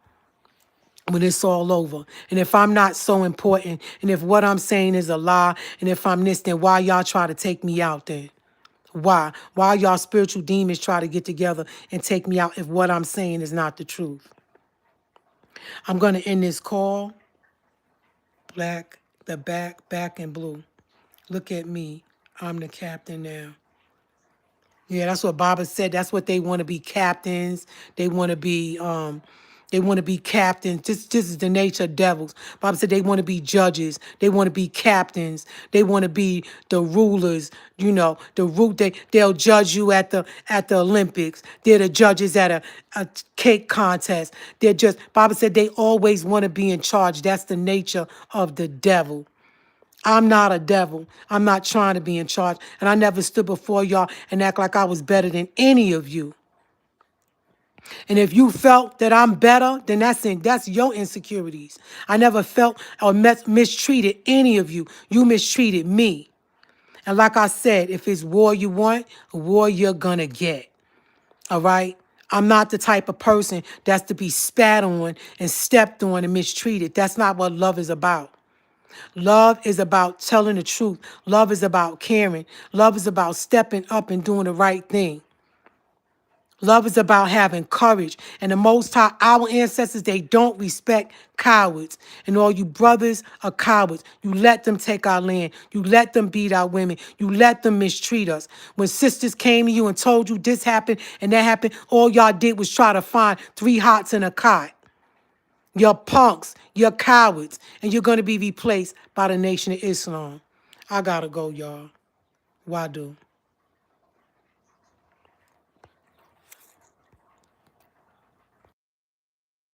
when it's all over. And if I'm not so important, and if what I'm saying is a lie, and if I'm this, then why y'all try to take me out then? Why? Why y'all spiritual demons try to get together and take me out if what I'm saying is not the truth? I'm going to end this call. Black, the back in blue. Look at me. I'm the captain now. Yeah, that's what Baba said. That's what they want to be, captains. They want to be captains. This is the nature of devils. Baba said they want to be judges. They want to be captains. They want to be the rulers. You know, they'll judge you at the Olympics. They're the judges at a cake contest. Baba said they always want to be in charge. That's the nature of the devil. I'm not a devil. I'm not trying to be in charge. And I never stood before y'all and act like I was better than any of you. And if you felt that I'm better, then that's your insecurities. I never felt or mistreated any of you. You mistreated me. And like I said, if it's war you want, war you're gonna get. All right? I'm not the type of person that's to be spat on and stepped on and mistreated. That's not what love is about. Love is about telling the truth. Love is about caring. Love is about stepping up and doing the right thing. Love is about having courage. And the Most High, our ancestors, they don't respect cowards. And all you brothers are cowards. You let them take our land. You let them beat our women. You let them mistreat us. When sisters came to you and told you this happened and that happened, all y'all did was try to find 3 hots in a cot. You're punks. You're cowards. And you're going to be replaced by the Nation of Islam. I got to go, y'all. Why do?